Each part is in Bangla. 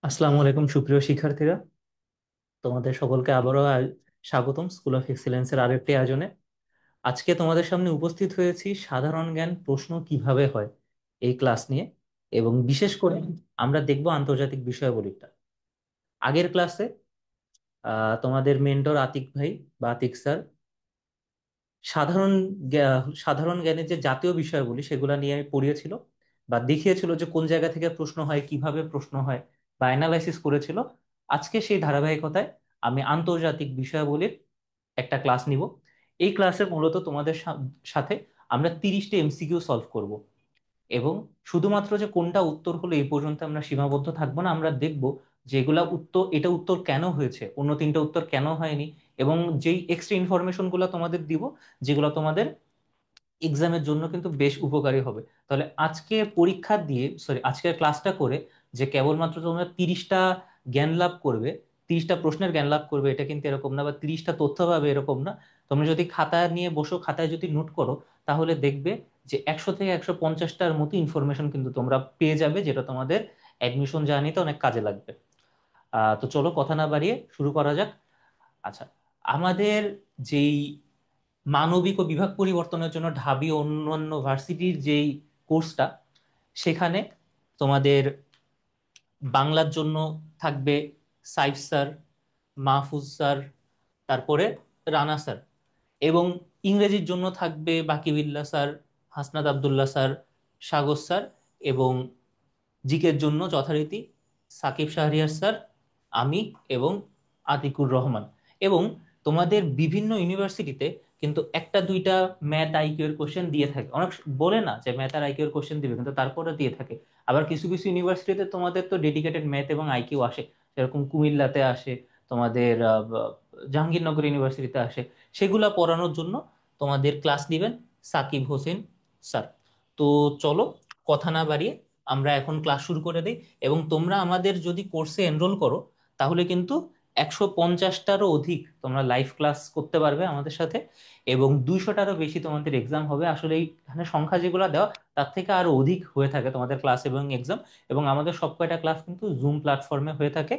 আসসালামু আলাইকুম সুপ্রিয় শিক্ষার্থীরা। তোমাদের সকলকে আবারও স্বাগতম স্কুল অফ এক্সিলেন্সের আরেকটি আয়োজনে। আজকে তোমাদের সামনে উপস্থিত হয়েছি সাধারণ জ্ঞান প্রশ্ন কিভাবে হয় এই ক্লাস নিয়ে, এবং বিশেষ করে আমরা দেখব আন্তর্জাতিক বিষয়াবলীটা। আগের ক্লাসে তোমাদের মেন্টর আতিক ভাই বা আতিক স্যার সাধারণ জ্ঞানের যে জাতীয় বিষয়গুলি সেগুলো নিয়ে পড়িয়েছিল বা দেখিয়েছিল যে কোন জায়গা থেকে প্রশ্ন হয়, কিভাবে প্রশ্ন হয়, বা অ্যানালাইসিস করেছিল। আজকে সেই ধারাবাহিকতায় আমি আন্তর্জাতিক বিষয়াবলীর একটা ক্লাস নিব। এই ক্লাসে মূলত তোমাদের সাথে আমরা 30টি এমসিকিউ সলভ করব, এবং শুধুমাত্র যে কোনটা উত্তর হলো এই পর্যন্ত আমরা সীমাবদ্ধ থাকবো না। আমরা দেখব যে এগুলা উত্তর, এটা উত্তর কেন হয়েছে, অন্য তিনটা উত্তর কেন হয়নি, এবং যেই এক্সট্রা ইনফরমেশন গুলো তোমাদের দিব, যেগুলো তোমাদের এক্সামের জন্য কিন্তু বেশ উপকারী হবে। তাহলে আজকে পরীক্ষা দিয়ে, সরি, আজকের ক্লাসটা করে যে কেবলমাত্র তোমরা 30টা জ্ঞান লাভ করবে, 30টা প্রশ্নের জ্ঞান লাভ করবে, এটা কিন্তু এরকম না, বা 30টা তথ্য পাবে এরকম না। তোমরা যদি খাতা নিয়ে বসো, খাতায় যদি নোট করো, তাহলে দেখবে যে 100 থেকে 150টার মতো ইনফরমেশন কিন্তু তোমরা পেয়ে যাবে, যেটা তোমাদের অ্যাডমিশন জার্নিতে অনেক কাজে লাগবে। তো চলো কথা না বাড়িয়ে শুরু করা যাক। আচ্ছা, আমাদের যেই মানবিক ও বিভাগ পরিবর্তনের জন্য ঢাবি ও অন্যান্য ভার্সিটির যেই কোর্সটা, সেখানে তোমাদের বাংলার জন্য থাকবে সাইফ স্যার, মাহফুজ স্যার, তারপরে রানা স্যার, এবং ইংরেজির জন্য থাকবে বাকিবিল্লা স্যার, হাসনাত আবদুল্লাহ স্যার, সাগর স্যার, এবং জিকের জন্য যথারীতি সাকিব শাহরিয়ার স্যার, আমি, এবং আতিকুর রহমান। এবং তোমাদের বিভিন্ন ইউনিভার্সিটিতে কিন্তু একটা দুইটা ম্যাথ আইকিউ এর কোশ্চেন দিয়ে থাকে। অনেক বলে না যে ম্যাথ আর আইকিউ এর কোশ্চেন দিবে, কিন্তু তারপরে দিয়ে থাকে। আবার কিছু কিছু ইউনিভার্সিটিতে তোমাদের তো ডেডিকেটেড ম্যাথ এবং আইকিউ আসে, যেরকম কুমিল্লাতে আসে, তোমাদের জাহাঙ্গীরনগর ইউনিভার্সিটিতে আসে। সেগুলা পড়ানোর জন্য তোমাদের ক্লাস নেবেন সাকিব হোসেন স্যার। তো চলো কথা না বাড়িয়ে আমরা এখন ক্লাস শুরু করে দিই। এবং তোমরা আমাদের যদি কোর্সে এনরোল করো, তাহলে কিন্তু 150টারও অধিক তোমরা লাইভ ক্লাস করতে পারবে আমাদের সাথে, এবং 200টারও বেশি তোমাদের এক্সাম হবে। আসলে এইখানে সংখ্যা যেগুলো দেওয়া, তার থেকে আরো অধিক হয়ে থাকে তোমাদের ক্লাস এবং এক্সাম। এবং আমাদের সব কয়টা ক্লাস কিন্তু জুম প্ল্যাটফর্মে হয়ে থাকে।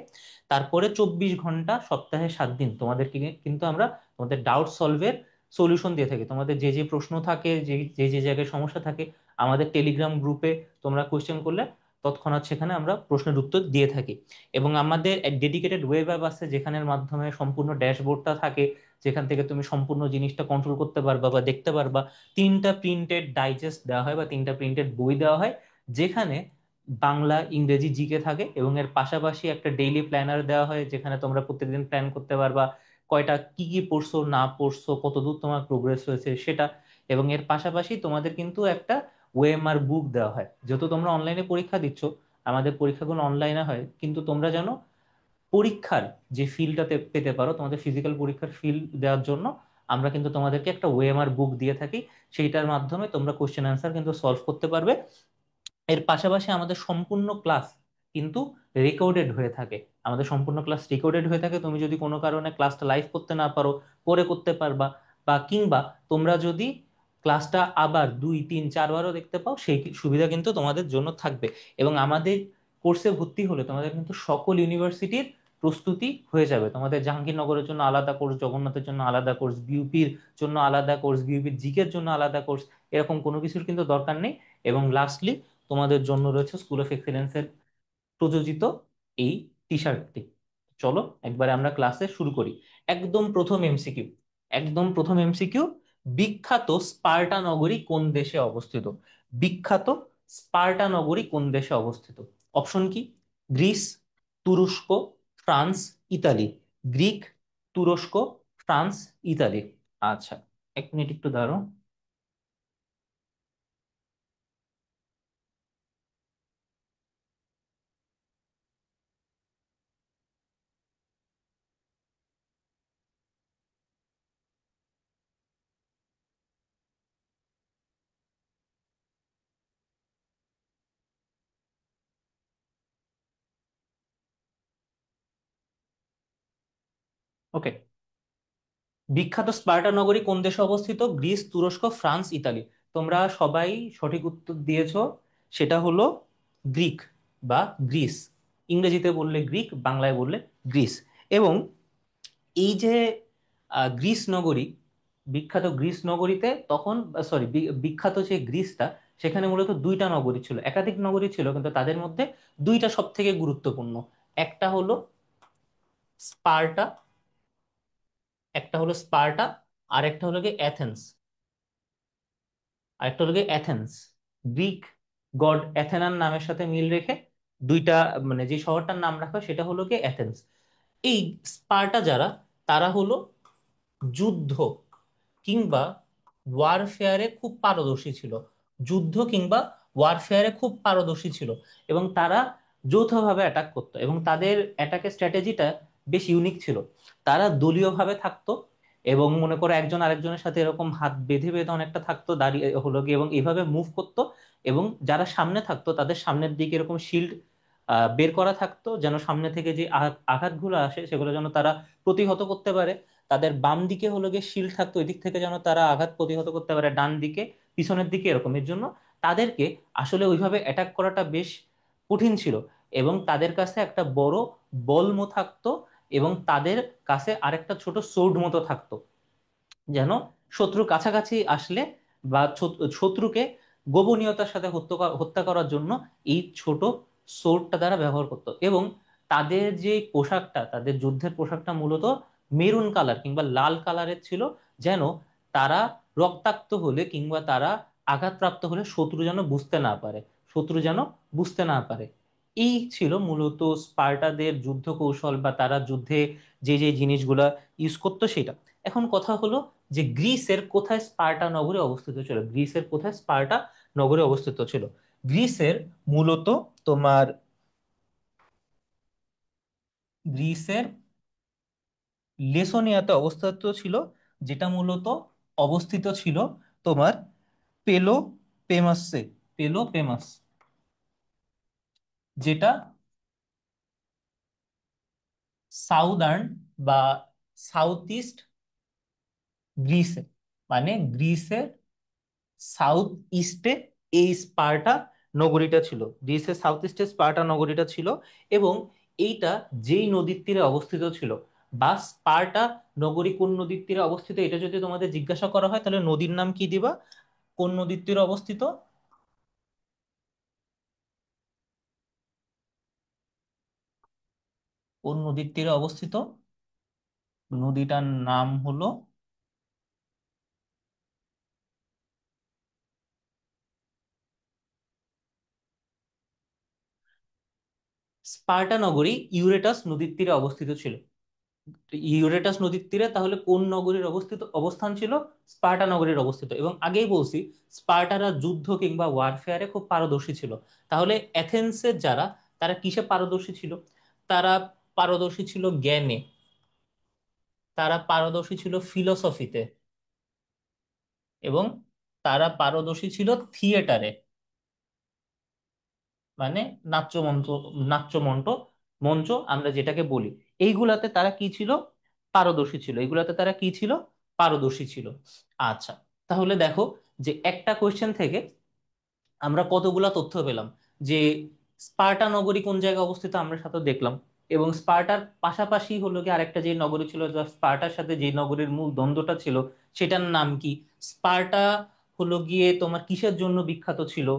তারপরে 24 ঘন্টা সপ্তাহে 7 দিন তোমাদেরকে কিন্তু আমরা তোমাদের ডাউট সলভের সলিউশন দিয়ে থাকি। তোমাদের যে যে প্রশ্ন থাকে, যে যে যে জায়গায় সমস্যা থাকে, আমাদের টেলিগ্রাম গ্রুপে তোমরা কোয়েশ্চেন করলে তৎক্ষণাৎ সেখানে আমরা প্রশ্নের উত্তর দিয়ে থাকি। এবং আমাদের এক ডেডিকেটেড ওয়েব অ্যাপ আছে, যেখানের মাধ্যমে সম্পূর্ণ ড্যাশবোর্ডটা থাকে, যেখান থেকে তুমি সম্পূর্ণ জিনিসটা কন্ট্রোল করতে পারবা বা দেখতে পারবা। 3টা প্রিন্টেড ডাইজেস্ট দেওয়া হয় বা 3টা প্রিন্টেড বই দেওয়া হয়, যেখানে বাংলা, ইংরেজি, জিকে থাকে, এবং এর পাশাপাশি একটা ডেইলি প্ল্যানার দেওয়া হয়, যেখানে তোমরা প্রত্যেকদিন প্ল্যান করতে পারবা কয়টা কি কি পড়ছো না পড়ছো, কতদূর তোমার প্রোগ্রেস হয়েছে সেটা। এবং এর পাশাপাশি তোমাদের কিন্তু একটা ওএমআর বুক দেওয়া হয়। যেহেতু তোমরা অনলাইনে পরীক্ষা দিচ্ছ, আমাদের পরীক্ষাগুলো অনলাইনে হয়, কিন্তু তোমরা জানো পরীক্ষার যে ফিলটাতে পেতে পারো, তোমাদের ফিজিক্যাল পরীক্ষার ফিল দেওয়ার জন্য আমরা কিন্তু তোমাদেরকে একটা ওএমআর বুক দিয়ে থাকি। সেইটার মাধ্যমে তোমরা কোশ্চেন অ্যান্সার কিন্তু সলভ করতে পারবে। এর পাশাপাশি আমাদের সম্পূর্ণ ক্লাস কিন্তু রেকর্ডেড হয়ে থাকে। আমাদের সম্পূর্ণ ক্লাস রেকর্ডেড হয়ে থাকে। তুমি যদি কোনো কারণে ক্লাসটা লাইভ করতে না পারো, পরে করতে পারবা। বা কিংবা তোমরা যদি ক্লাসটা আবার 2 3 4বারও দেখতে পাও, সেই সুবিধা কিন্তু তোমাদের জন্য থাকবে। এবং আমাদের কোর্সে ভর্তি হলে তোমাদের কিন্তু সকল ইউনিভার্সিটির প্রস্তুতি হয়ে যাবে। তোমাদের জাহাঙ্গীরনগরের জন্য আলাদা কোর্স, জগন্নাথের জন্য আলাদা কোর্স, বিউপির জন্য আলাদা কোর্স, বিউপির জিকের জন্য আলাদা কোর্স, এরকম কোনো কিছুর কিন্তু দরকার নেই। এবং লাস্টলি তোমাদের জন্য রয়েছে স্কুল অফ এক্সেলেন্সের প্রযোজিত এই টি শার্টটি। চলো একবারে আমরা ক্লাসে শুরু করি। একদম প্রথম এমসিকিউ, একদম প্রথম এমসিকিউ, বিখ্যাত স্পার্টা নগরী কোন দেশে অবস্থিত? বিখ্যাত স্পার্টা নগরী কোন দেশে অবস্থিত? অপশন কি? গ্রিস, তুরস্ক, ফ্রান্স, ইতালি। গ্রিক, তুরস্ক, ফ্রান্স, ইতালি। আচ্ছা, 1 মিনিট একটু দাঁড়াও। ওকে, বিখ্যাত স্পার্টা নগরী কোন দেশে অবস্থিত? গ্রিস, তুরস্ক, ফ্রান্স, ইতালি। তোমরা সবাই সঠিক উত্তর দিয়েছো। সেটা হলো গ্রিক বা গ্রিস। ইংরেজিতে বললে গ্রিক, বাংলায় বললে গ্রিস। এবং এই যে গ্রিস নগরী, বিখ্যাত গ্রিস নগরীতে তখন, সরি, বিখ্যাত যে গ্রিসটা, সেখানে মূলত দুইটা নগরী ছিল, একাধিক নগরী ছিল, কিন্তু তাদের মধ্যে দুইটা সব থেকে গুরুত্বপূর্ণ। একটা হলো স্পার্টা, একটা হলো স্পার্টা, আর একটা হলো গিয়ে অ্যাথেন্স। আরেকটা হলো গিয়ে অ্যাথেন্স, গ্রিক গড অ্যাথেনার নামের সাথে মিল রেখে দুইটা, মানে যে শহরটার নাম রাখা হয় সেটা হলো গিয়ে অ্যাথেন্স। এই স্পার্টা যারা, তারা হলো যুদ্ধ কিংবা ওয়ারফেয়ারে খুব পারদর্শী ছিল। যুদ্ধ কিংবা ওয়ারফেয়ারে খুব পারদর্শী ছিল, এবং তারা যৌথভাবে অ্যাটাক করতো, এবং তাদের অ্যাটাকের স্ট্র্যাটেজিটা বেশ ইউনিক ছিল। তারা দলীয়ভাবে থাকতো, এবং মনে করো একজন আরেকজনের সাথে এরকম হাত বেঁধে বেঁধে অনেকটা থাকতো, দাঁড়িয়ে হলো গিয়ে, এবং এইভাবে মুভ করতো। এবং যারা সামনে থাকতো তাদের সামনের দিকে এরকম শিল্ড বের করা থাকতো, যেন সামনে থেকে যে আঘাতগুলো আসে সেগুলো যেন তারা প্রতিহত করতে পারে। তাদের বাম দিকে হলো গিয়ে শিল্ড থাকতো, ওই দিক থেকে যেন তারা আঘাত প্রতিহত করতে পারে, ডান দিকে, পিছনের দিকে, এরকম। এর জন্য তাদেরকে আসলে ওইভাবে অ্যাটাক করাটা বেশ কঠিন ছিল। এবং তাদের কাছে একটা বড় বলমো থাকতো, এবং তাদের কাছে আরেকটা ছোট সোর্ড মতো থাকতো, যেন শত্রু কাছাকাছি আসলে বা শত্রুকে গোপনীয়তার সাথে হত্যা করার জন্য এই ছোট সোর্ডটা দ্বারা ব্যবহার করতো। এবং তাদের যে পোশাকটা, তাদের যুদ্ধের পোশাকটা মূলত মেরুন কালার কিংবা লাল কালারের ছিল, যেন তারা রক্তাক্ত হলে কিংবা তারা আঘাতপ্রাপ্ত হলে শত্রু যেন বুঝতে না পারে, শত্রু যেন বুঝতে না পারে। এই ছিল মূলত স্পার্টাদের যুদ্ধ কৌশল, বা তারা যুদ্ধে যে যে জিনিসগুলা ইউজ করতো সেটা। এখন কথা হলো যে গ্রিসের কোথায় স্পার্টা নগরী অবস্থিত ছিল, গ্রিসের কোথায় স্পার্টা নগরী অবস্থিত ছিল। গ্রিসের মূলত তোমার, গ্রিসের লেসোনিয়াতে অবস্থিত ছিল, যেটা মূলত অবস্থিত ছিল তোমার পেলোপেমাসে, পেলোপেমাস, যেটা সাউদার্ন বা সাউথ ইস্ট গ্রিসে, মানে গ্রিসের সাউথ ইস্টে এই স্পার্টা নগরীটা ছিল, গ্রিসের সাউথ ইস্টে স্পার্টা নগরীটা ছিল। এবং এইটা যেই নদীর তীরে অবস্থিত ছিল, বা স্পার্টা নগরী কোন নদীর তীরে অবস্থিত, এটা যদি তোমাদের জিজ্ঞাসা করা হয় তাহলে নদীর নাম কি দিবা? কোন নদীর তীরে অবস্থিত? কোন নদীর তীরে অবস্থিত? নদীটার নাম হলো স্পার্টা নগরী ইউরেটাস নদীর তীরে অবস্থিত ছিল। ইউরেটাস নদীর তীরে তাহলে কোন নগরীর অবস্থান ছিল? স্পার্টা নগরীর অবস্থিত। এবং আগেই বলছি, স্পার্টারা যুদ্ধ কিংবা ওয়ারফেয়ারে খুব পারদর্শী ছিল। তাহলে অ্যাথেন্সের যারা, তারা কিসে পারদর্শী ছিল? তারা পারদর্শী ছিল জ্ঞানে, তারা পারদর্শী ছিল ফিলোসফিতে, এবং তারা পারদর্শী ছিল থিয়েটারে, মানে নাট্যমঞ্চ, নাট্যমঞ্চ, মঞ্চ আমরা যেটাকে বলি। এইগুলাতে তারা কি ছিল? পারদর্শী ছিল। এইগুলাতে তারা কি ছিল? পারদর্শী ছিল। আচ্ছা, তাহলে দেখো যে একটা কোয়েশ্চেন থেকে আমরা কতগুলা তথ্য পেলাম। যে স্পার্টা নগরী কোন জায়গায় অবস্থিত আমরা সাথে দেখলাম, এবং স্পার্টার পাশাপাশি হলো কি আরেকটা যে নগরী ছিল, যা স্পার্টার সাথে যে নগরীর মূল দ্বন্দ্বটা ছিল, সেটার নাম কি? স্পার্টা হলো গিয়ে তোমার কিসের জন্য বিখ্যাত ছিল?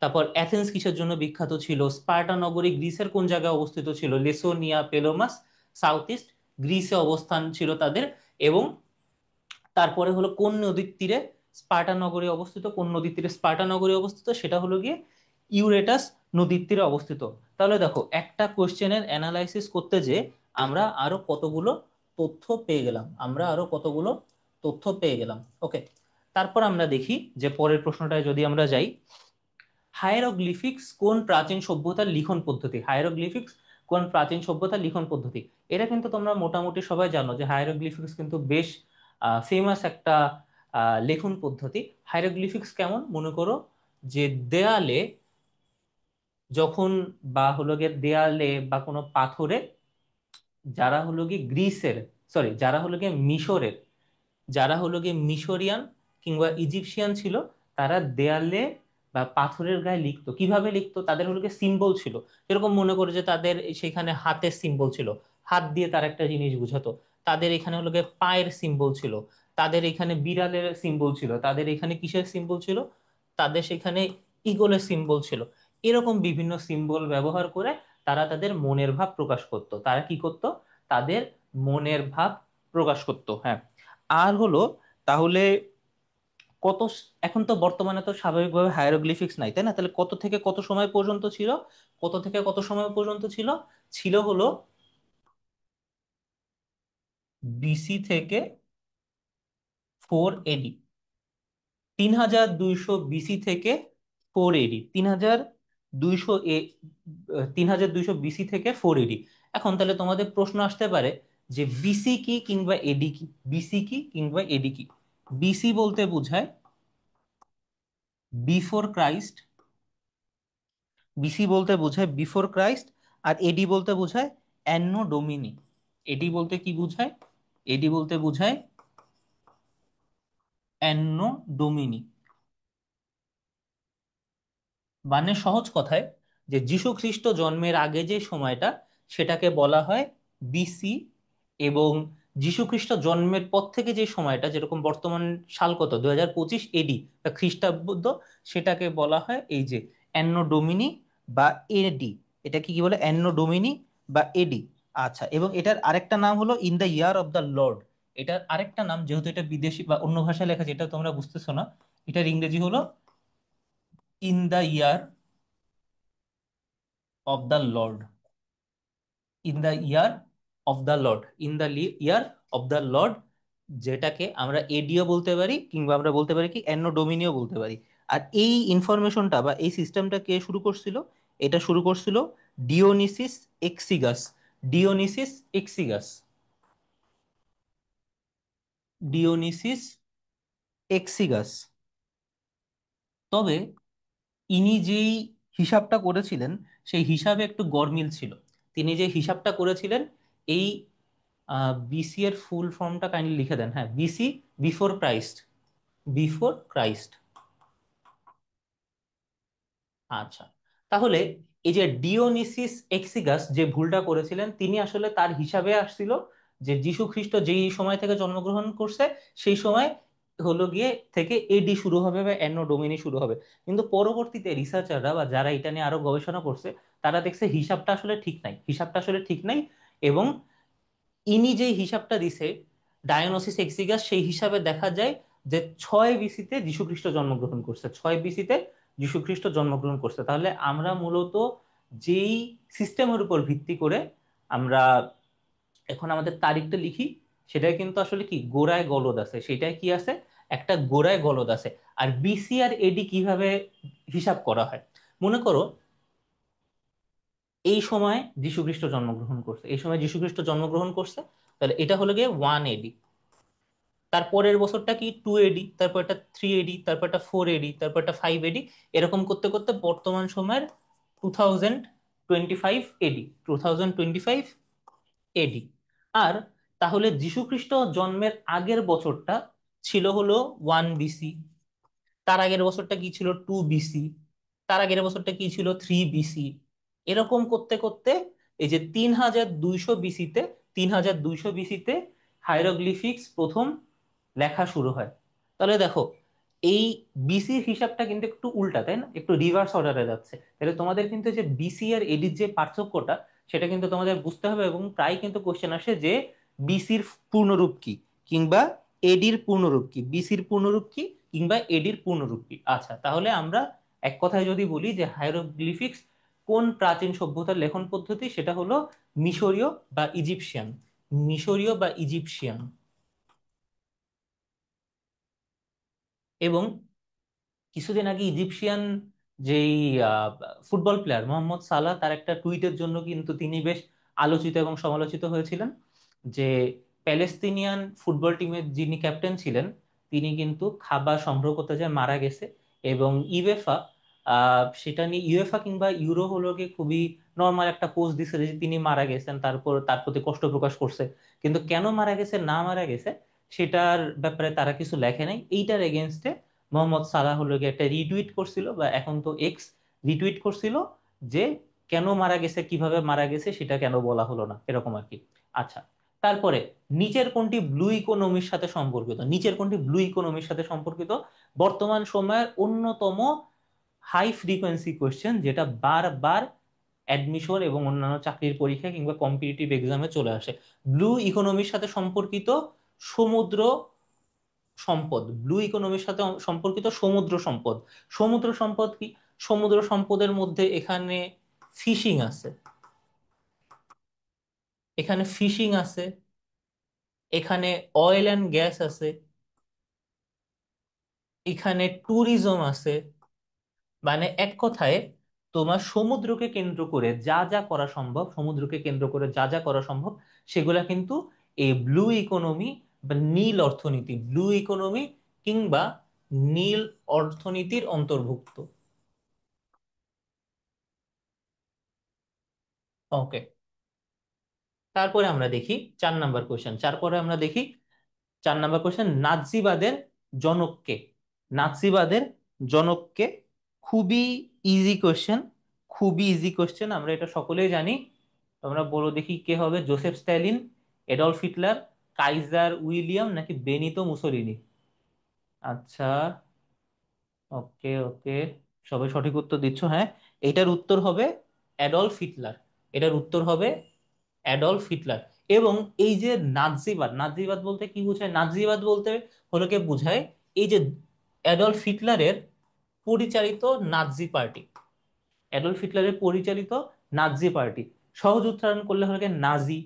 তারপর অ্যাথেন্স কিসের জন্য বিখ্যাত ছিল? স্পার্টা নগরী গ্রিসের কোন জায়গায় অবস্থিত ছিল? লেসোনিয়া, পেলোমাস, সাউথ ইস্ট গ্রিসে অবস্থান ছিল তাদের। এবং তারপরে হলো কোন নদীর তীরে স্পার্টা নগরী অবস্থিত, কোন নদীর তীরে স্পার্টা নগরী অবস্থিত, সেটা হলো গিয়ে ইউরেটাস নদীর তীরে অবস্থিত। তাহলে দেখো একটা কোশ্চেনের অ্যানালাইসিস করতে যে আমরা আরো কতগুলো তথ্য পেয়ে গেলাম, আমরা আরো কতগুলো তথ্য পেয়ে গেলাম। ওকে, তারপর আমরা দেখি যে পরের প্রশ্নটায় যদি আমরা যাই, হায়ারোগ্লিফিক্স কোন প্রাচীন সভ্যতার লিখন পদ্ধতি? হায়ারোগ্লিফিক্স কোন প্রাচীন সভ্যতার লিখন পদ্ধতি? এটা কিন্তু তোমরা মোটামুটি সবাই জানো যে হায়ারোগ্লিফিক্স কিন্তু বেশ ফেমাস একটা লেখন পদ্ধতি। হায়ারোগ্লিফিক্স কেমন? মনে করো যে দেয়ালে যখন, বা হলো গিয়ে দেয়ালে বা কোনো পাথরে, যারা হলো গিয়ে গ্রিসের, সরি, যারা হলো গিয়ে মিশরের, যারা হলো গিয়ে মিশরিয়ান কিংবা ইজিপশিয়ান ছিল, তারা দেয়ালে বা পাথরের গায়ে লিখতো, কিভাবে লিখতো? তাদের হলো গিয়ে সিম্বল ছিল। এরকম মনে করে যে তাদের সেখানে হাতের সিম্বল ছিল, হাত দিয়ে তার একটা জিনিস বুঝাতো। তাদের এখানে হলো গিয়ে পায়ের সিম্বল ছিল, তাদের এখানে বিড়ালের সিম্বল ছিল, তাদের এখানে কিসের সিম্বল ছিল, তাদের সেখানে ঈগলের সিম্বল ছিল। এরকম বিভিন্ন সিম্বল ব্যবহার করে তারা তাদের মনের ভাব প্রকাশ করত। তারা কি করত? তাদের মনের ভাব প্রকাশ করত। হ্যাঁ। আর হলো, তাহলে এখন তো বর্তমানে তো স্বাভাবিকভাবে হায়ারোগ্লিফিক্স নাই, তাই না? তাহলে কত থেকে কত সময় পর্যন্ত ছিল? কত থেকে কত সময় পর্যন্ত ছিল? ছিল হলো বিসি থেকে 4 এডি। 3200 বিসি থেকে 4 এডি। 3200 3200 বিসি থেকে 4 এডি। এখন তাহলে তোমাদের প্রশ্ন আসতে পারে যে বিসি কি কিংবা এডি কি? বিসি কি কিংবা এডি কি? বিসি বলতে বোঝায় বিফোর ক্রাইস্ট, বিসি বলতে বোঝায় বিফোর ক্রাইস্ট। আর এডি বলতে বোঝায় অ্যানো ডোমিনি। এডি বলতে কি বোঝায়? এডি বলতে বোঝায় অ্যানো ডোমিনি। মানে সহজ কথায়, যে যীশু খ্রিস্ট জন্মের আগে যে সময়টা, সেটাকে বলা হয় বিসি। এবং যীশু খ্রিস্ট জন্মের পর থেকে যে সময়টা, যেরকম বর্তমান সাল কত, 2025 এডি বা খ্রিস্টাব্দ, সেটাকে বলা হয় এই যে অ্যানো ডোমিনি বা এডি। এটা কি কি বলে? অ্যানো ডোমিনি বা এডি। আচ্ছা, এবং এটার আরেকটা নাম হলো in the year of the Lord. এটার আরেকটা নাম, যেহেতু এটা বিদেশি বা অন্য ভাষায় লেখা আছে, এটা তোমরা বুঝতেছো না, এটার ইংরেজি হলো in the year of the Lord. In the year of the Lord, in the year of the Lord, যেটাকে আমরা এডিও বলতে পারি, কিংবা আমরা বলতে পারি কি অ্যানো ডোমিনিও বলতে পারি। আর এই ইনফরমেশনটা বা এই সিস্টেমটা কে শুরু করছিল? এটা শুরু করছিল ডিওনিসিস এক্সিগাস। ডিওনিসিস এক্সিগাস, ডিওনিসিস এক্সিগাস। তবে ইনি যেই হিসাবটা করেছিলেন, সেই হিসাবে একটু গরমিল ছিল। তিনি যে হিসাবটা করেছিলেন, এই বিসি এর ফুল ফর্মটা কাইন্ডলি লিখে দেন। হ্যাঁ, BC, before Christ. Before Christ. আচ্ছা, তাহলে এই যে ডিওনিসিস এক্সিগাস যে ভুলটা করেছিলেন, তিনি আসলে তার হিসাবে আসছিল যে যীশু খ্রিস্ট যেই সময় থেকে জন্মগ্রহণ করছে, সেই সময় হলো গিয়ে থেকে এডি শুরু হবে বা অ্যানো ডোমিনি শুরু হবে। কিন্তু পরবর্তীতে রিসার্চাররা বা যারা এটা নিয়ে আরো গবেষণা করছে, তারা দেখছে হিসাবটা আসলে ঠিক নাই, হিসাবটা আসলে ঠিক নাই। এবং ইনি যে হিসাবটা দিছে, ডায়োনোসিস এক্সিগাস, সেই হিসাবে দেখা যায় যে 6 বিসিতে যীশুখ্রিস্ট জন্মগ্রহণ করছে, 6 বিসিতে যীশুখ্রিস্ট জন্মগ্রহণ করছে। তাহলে আমরা মূলত যেই সিস্টেমের উপর ভিত্তি করে আমরা এখন আমাদের তারিখটা লিখি, সেটাই কিন্তু আসলে কি গোড়ায় গলদ আছে, সেটাই কি আছে, একটা গোড়ায় গলদ আছে। আর বিসি আর এডি কিভাবে হিসাব করা হয়? মনে করো এই সময় যীশুখ্রিস্ট জন্মগ্রহণ করছে, এই সময় যীশুখ্রিস্ট জন্মগ্রহণ করছে, তাহলে এটা হলো গিয়ে 1 এডি। তারপরের বছরটা কি 2 এডি, তারপর একটা 3 এডি, তারপর একটা 4 এডি, তারপর একটা 5 এডি। এরকম করতে করতে বর্তমান সময়ের 2025 এডি, 2025 এডি। আর তাহলে যীশুখ্রিস্ট জন্মের আগের বছরটা ছিল হলো 1 বিসি। তার আগের বছরটা কি ছিল? 2 বিসি। তার আগের বছরটা কি ছিল? 3 বিসি। এরকম করতে করতে এই যে 3200 বিসিতে, 3200 বিসিতে হাইরোগ্লিফিক্স প্রথম লেখা শুরু হয়। তাহলে দেখো, এই বিসির হিসাবটা কিন্তু একটু উল্টা, তাই না? একটু রিভার্স অর্ডারে যাচ্ছে। তাহলে তোমাদের কিন্তু যে বিসি আর এডির যে পার্থক্যটা, সেটা কিন্তু তোমাদের বুঝতে হবে। এবং প্রায় কিন্তু কোশ্চেন আসে যে বিসির পূর্ণরূপ কি, কিংবা এডির পূর্ণরূপ কি, বিসির পূর্ণরূপ কি, কিংবা এডির পূর্ণরূপ কি। আচ্ছা, তাহলে আমরা এক কথায় যদি বলি যে হাইরোগ্লিফিক্স কোন প্রাচীন সভ্যতার লেখন পদ্ধতি, সেটা হলো মিশরীয় বা ইজিপশিয়ান। মিশরীয় বা ইজিপশিয়ান। এবং কিছুদিন আগে ইজিপশিয়ান যেই আহ, ফুটবল প্লেয়ার মোহাম্মদ সালাহ, তার একটা টুইটের জন্য কিন্তু তিনি বেশ আলোচিত এবং সমালোচিত হয়েছিলেন। যে প্যালেস্তিনিয়ান ফুটবল টিমের যিনি ক্যাপ্টেন ছিলেন, তিনি কিন্তু খাবার সংগ্রহ করতে যায় মারা গেছে। এবং ইউএফা সেটা নিয়ে, ইউএফা কিংবা ইউরো হলো গিয়ে খুবই নর্মাল একটা পোস্ট দিছে যে তিনি মারা গেছেন, তারপর তার প্রতি কষ্ট প্রকাশ করছে। কিন্তু কেন মারা গেছে না মারা গেছে সেটার ব্যাপারে তারা কিছু লেখে নাই। এইটার এগেনস্টে মোহাম্মদ সালাহ হলো গিয়ে একটা রিটুইট করছিল, বা এখন তো এক্স, রিটুইট করছিল যে কেন মারা গেছে, কিভাবে মারা গেছে সেটা কেন বলা হলো না, এরকম আর কি। আচ্ছা, তারপরে নিচের কোনটি ব্লু ইকোনমির সাথে সম্পর্কিত, নিচের কোনটি ব্লু ইকোনমির সাথে সম্পর্কিত? বর্তমান সময়ের অন্যতম হাই ফ্রিকোয়েন্সি কোয়েশ্চেন, যেটা বারবার অ্যাডমিশন এবং অন্যান্য চাকরির পরীক্ষা কিংবা কম্পিটিটিভ এক্সামে চলে আসে। ব্লু ইকোনমির সাথে সম্পর্কিত সমুদ্র সম্পদ, ব্লু ইকোনমির সাথে সম্পর্কিত সমুদ্র সম্পদ। সমুদ্র সম্পদ কি? সমুদ্র সম্পদের মধ্যে এখানে ফিশিং আছে, এখানে ফিশিং আছে, এখানে অয়েল অ্যান্ড গ্যাস আছে, এখানে ট্যুরিজম আছে। মানে এক কথায় তোমার সমুদ্রকে কেন্দ্র করে যা যা করা সম্ভব, সমুদ্রকে কেন্দ্র করে যা যা করা সম্ভব, সেগুলা কিন্তু এই ব্লু ইকোনমি বা নীল অর্থনীতি, ব্লু ইকোনমি কিংবা নীল অর্থনীতির অন্তর্ভুক্ত। ওকে, তারপরে আমরা দেখি 4 নাম্বার কোয়েশ্চেন। তারপরে আমরা দেখি 4 নাম্বার কোয়েশ্চেন, নাৎসিবাদের জনককে। নাৎসিবাদের জনককে। খুবই ইজি কোয়েশ্চেন, খুবই ইজি কোয়েশ্চেন, আমরা এটা সকলেই জানি। তোমরা বলো দেখি কে হবে, Joseph Stalin, Adolf Hitler, Kaiser William, নাকি বেনিতো মুসোলিনি? আচ্ছা, ওকে ওকে, সবাই সঠিক উত্তর দিচ্ছ, হ্যাঁ। এটার উত্তর হবে অ্যাডলফ হিটলার। এটার উত্তর হবে অ্যাডলফ হিটলার। এবং এই যে নাৎসিবাদ, নাৎসিবাদ বলতে কি বোঝায়? নাৎসিবাদ বলতে হলো কে বোঝায় এই যে অ্যাডলফ হিটলারের পরিচালিত নাৎসি পার্টি, অ্যাডলফ হিটলারের পরিচালিত নাৎসি পার্টি। সহজ উচ্চারণ করলে হলো গিয়ে নাজি,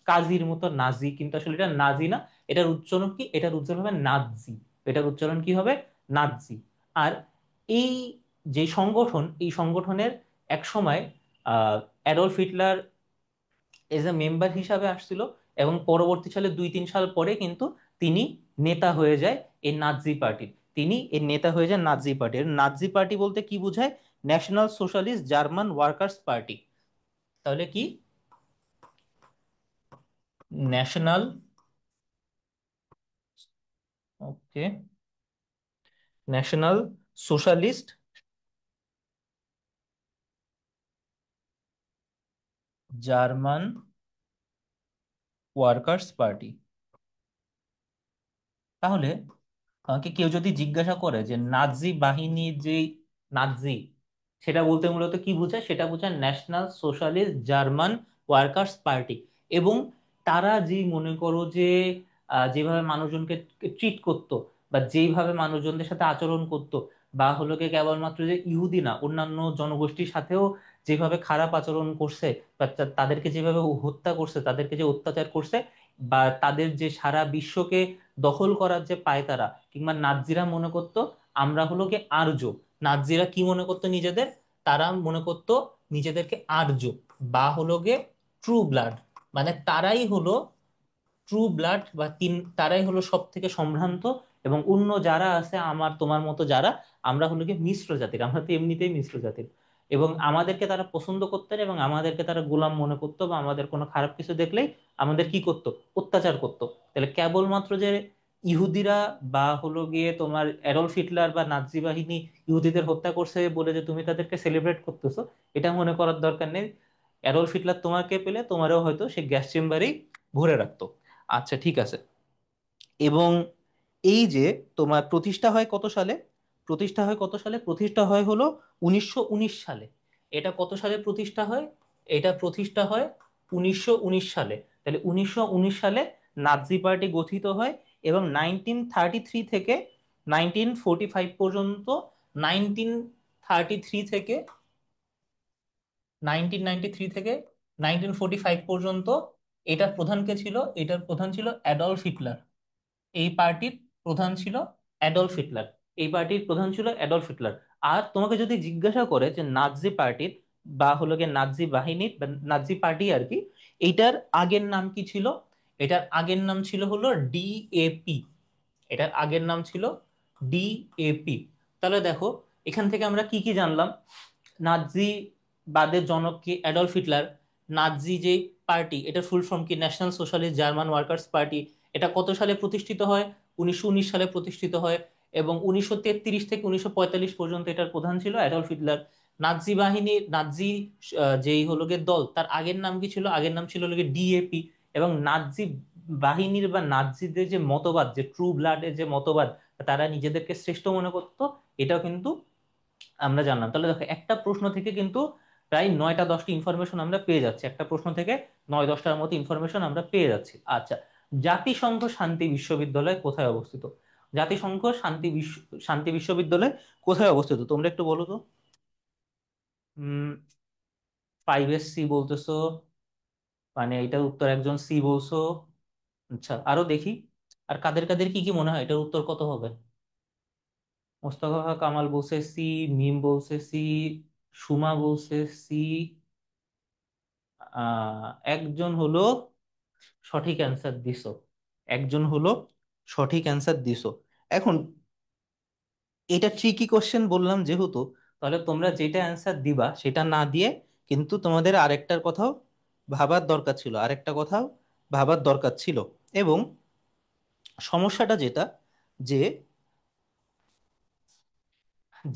কাজীর মতো নাজি, কিন্তু আসলে এটা নাজি না। এটার উচ্চারণ কি? এটার উচ্চারণ হবে নাৎসি। এটার উচ্চারণ কি হবে? নাৎসি। আর এই যে সংগঠন, এই সংগঠনের এক সময় Adolf Hitler as a member হিসাবে আসছিল, এবং পরবর্তী সালে 2-3 সাল পরে কিন্তু তিনি নেতা হয়ে যায় এই নাৎসি পার্টির। তিনি এই নেতা হয়ে যায় নাৎসি পার্টির। নাৎসি পার্টি বলতে কি বোঝায়? National Socialist German Workers' Party. তাহলে কি? National, okay, National Socialist German Workers' Party. তাহলে আমাকে কেউ যদি জিজ্ঞাসা করে যে নাৎসি বাহিনীর যে নাৎসি, সেটা বলতে মূলত কি বোঝায়? সেটা বোঝায় National Socialist German Workers' party. এবং তারা যে মনে করো যে যেভাবে মানুষজনকে ট্রিট করত, বা যেইভাবে মানুষজনদের সাথে আচরণ করত, বা হলো কি কেবলমাত্র যে ইহুদি না, অন্যান্য জনগোষ্ঠীর সাথেও যেভাবে খারাপ আচরণ করছে, বা তাদেরকে যেভাবে হত্যা করছে, তাদেরকে যে অত্যাচার করছে, বা তাদের যে সারা বিশ্বকে দখল করার যে পায়তারা, কিংবা নাৎসিরা মনে করতো আমরা হলো কি আর্য। নাৎসিরা কি মনে করতো নিজেদের? তারা মনে করতো নিজেদেরকে আর্য, বা হলো গে ট্রু ব্লাড। মানে তারাই হলো ট্রু ব্লাড, বা তারাই হলো সব থেকে সম্ভ্রান্ত, এবং অন্য যারা আছে আমার তোমার মতো যারা, আমরা হলো গিয়ে মিশ্র জাতির, আমরা তো এমনিতেই মিশ্র জাতির। এবং আমাদেরকে তারা পছন্দ করতেন, এবং আমাদেরকে তারা গোলাম মনে করতো, বা আমাদের কোনো খারাপ কিছু দেখলেই আমাদের কি করতো? অত্যাচার করতো। তাহলে কেবলমাত্র যে ইহুদিরা, বা হলো গিয়ে তোমার অ্যাডলফ হিটলার বা নাৎসি বাহিনী ইহুদিদের হত্যা করছে বলে যে তুমি তাদেরকে সেলিব্রেট করতেছো, এটা মনে করার দরকার নেই। অ্যাডলফ হিটলার তোমাকে পেলে তোমারও হয়তো সে গ্যাস চেম্বারেই ভরে রাখতো। আচ্ছা, ঠিক আছে। এবং এই যে তোমার প্রতিষ্ঠা হয় কত সালে? প্রতিষ্ঠা হয় কত সালে? প্রতিষ্ঠা হয় হলো 1919 সালে। এটা কত সালে প্রতিষ্ঠা হয়? এটা প্রতিষ্ঠা হয় 1919 সালে। তাহলে 1919 সালে নাৎসি পার্টি গঠিত হয়, এবং 1933 থেকে 1945 পর্যন্ত, 1933 থেকে 1993 থেকে 1945 পর্যন্ত এটার প্রধান কে ছিল? এটার প্রধান ছিল অ্যাডলফ হিটলার। এই পার্টির প্রধান ছিল অ্যাডলফ হিটলার। এই পার্টির প্রধান ছিল অ্যাডলফ হিটলার। আর তোমাকে যদি জিজ্ঞাসা করে যে নাৎসি পার্টির, বা হলো গিয়ে নাৎসি বাহিনীর বা নাৎসি পার্টি আর কি, এইটার আগের নাম কি ছিল? এটার আগের নাম ছিল হলো ডিএপি। এটার আগের নাম ছিল ডিএপি। তাহলে দেখো, এখান থেকে আমরা কি কি জানলাম? নাৎজি বাদের জনক কি? Adolf Hitler. নাৎজি যে পার্টি, এটার ফুল ফর্ম কি? National Socialist German Workers' party. এটা কত সালে প্রতিষ্ঠিত হয়? 1919 সালে প্রতিষ্ঠিত হয়। এবং 1933 থেকে 1945 পর্যন্ত এটার প্রধান ছিল অ্যাডলফ হিটলার। নাৎসি বাহিনীর নাৎসি যেই হলো গিয়ে দল, তার আগের নাম কি ছিল? আগের নাম ছিল হলো গিয়ে ডিএপি। এবং নাৎসি বাহিনীর বা নাৎসিদের যে মতবাদ, যে ট্রু ব্লাডের যে মতবাদ, তারা নিজেদেরকে শ্রেষ্ঠ মনে করতো, এটাও কিন্তু আমরা জানলাম। তাহলে দেখো, একটা প্রশ্ন থেকে কিন্তু প্রায় 9টা 10টি ইনফরমেশন আমরা পেয়ে যাচ্ছি, একটা প্রশ্ন থেকে 9-10টার মতো ইনফরমেশন আমরা পেয়ে যাচ্ছি। আচ্ছা, জাতিসংঘ শান্তি বিশ্ববিদ্যালয় কোথায় অবস্থিত? জাতিসংঘ শান্তি বিশ্ববিদ্যালয় কোথায় অবস্থিত তোমরা একটু বলো তো। 5S সি বলতেছো, মানে এটার উত্তর একজন সি বলছো। আচ্ছা, আরো দেখি। আর কাদের কাদের কি কি মনে হয় এটার উত্তর কত হবে? মোস্তফা কামাল বলছে সি, মিম বলছে সি, সুমা বলছে সি, একজন হলো সঠিক অ্যান্সার দিছো, একজন হলো সঠিক অ্যান্সার দিছো। এখন এটা ট্রিকি কোশ্চেন বললাম যেহেতু, তাহলে তোমরা যেটা অ্যান্সার দিবা সেটা না দিয়ে কিন্তু তোমাদের আরেকটার কথাও ভাবার দরকার ছিল, আরেকটা কথাও ভাবার দরকার ছিল। এবং সমস্যাটা যেটা, যে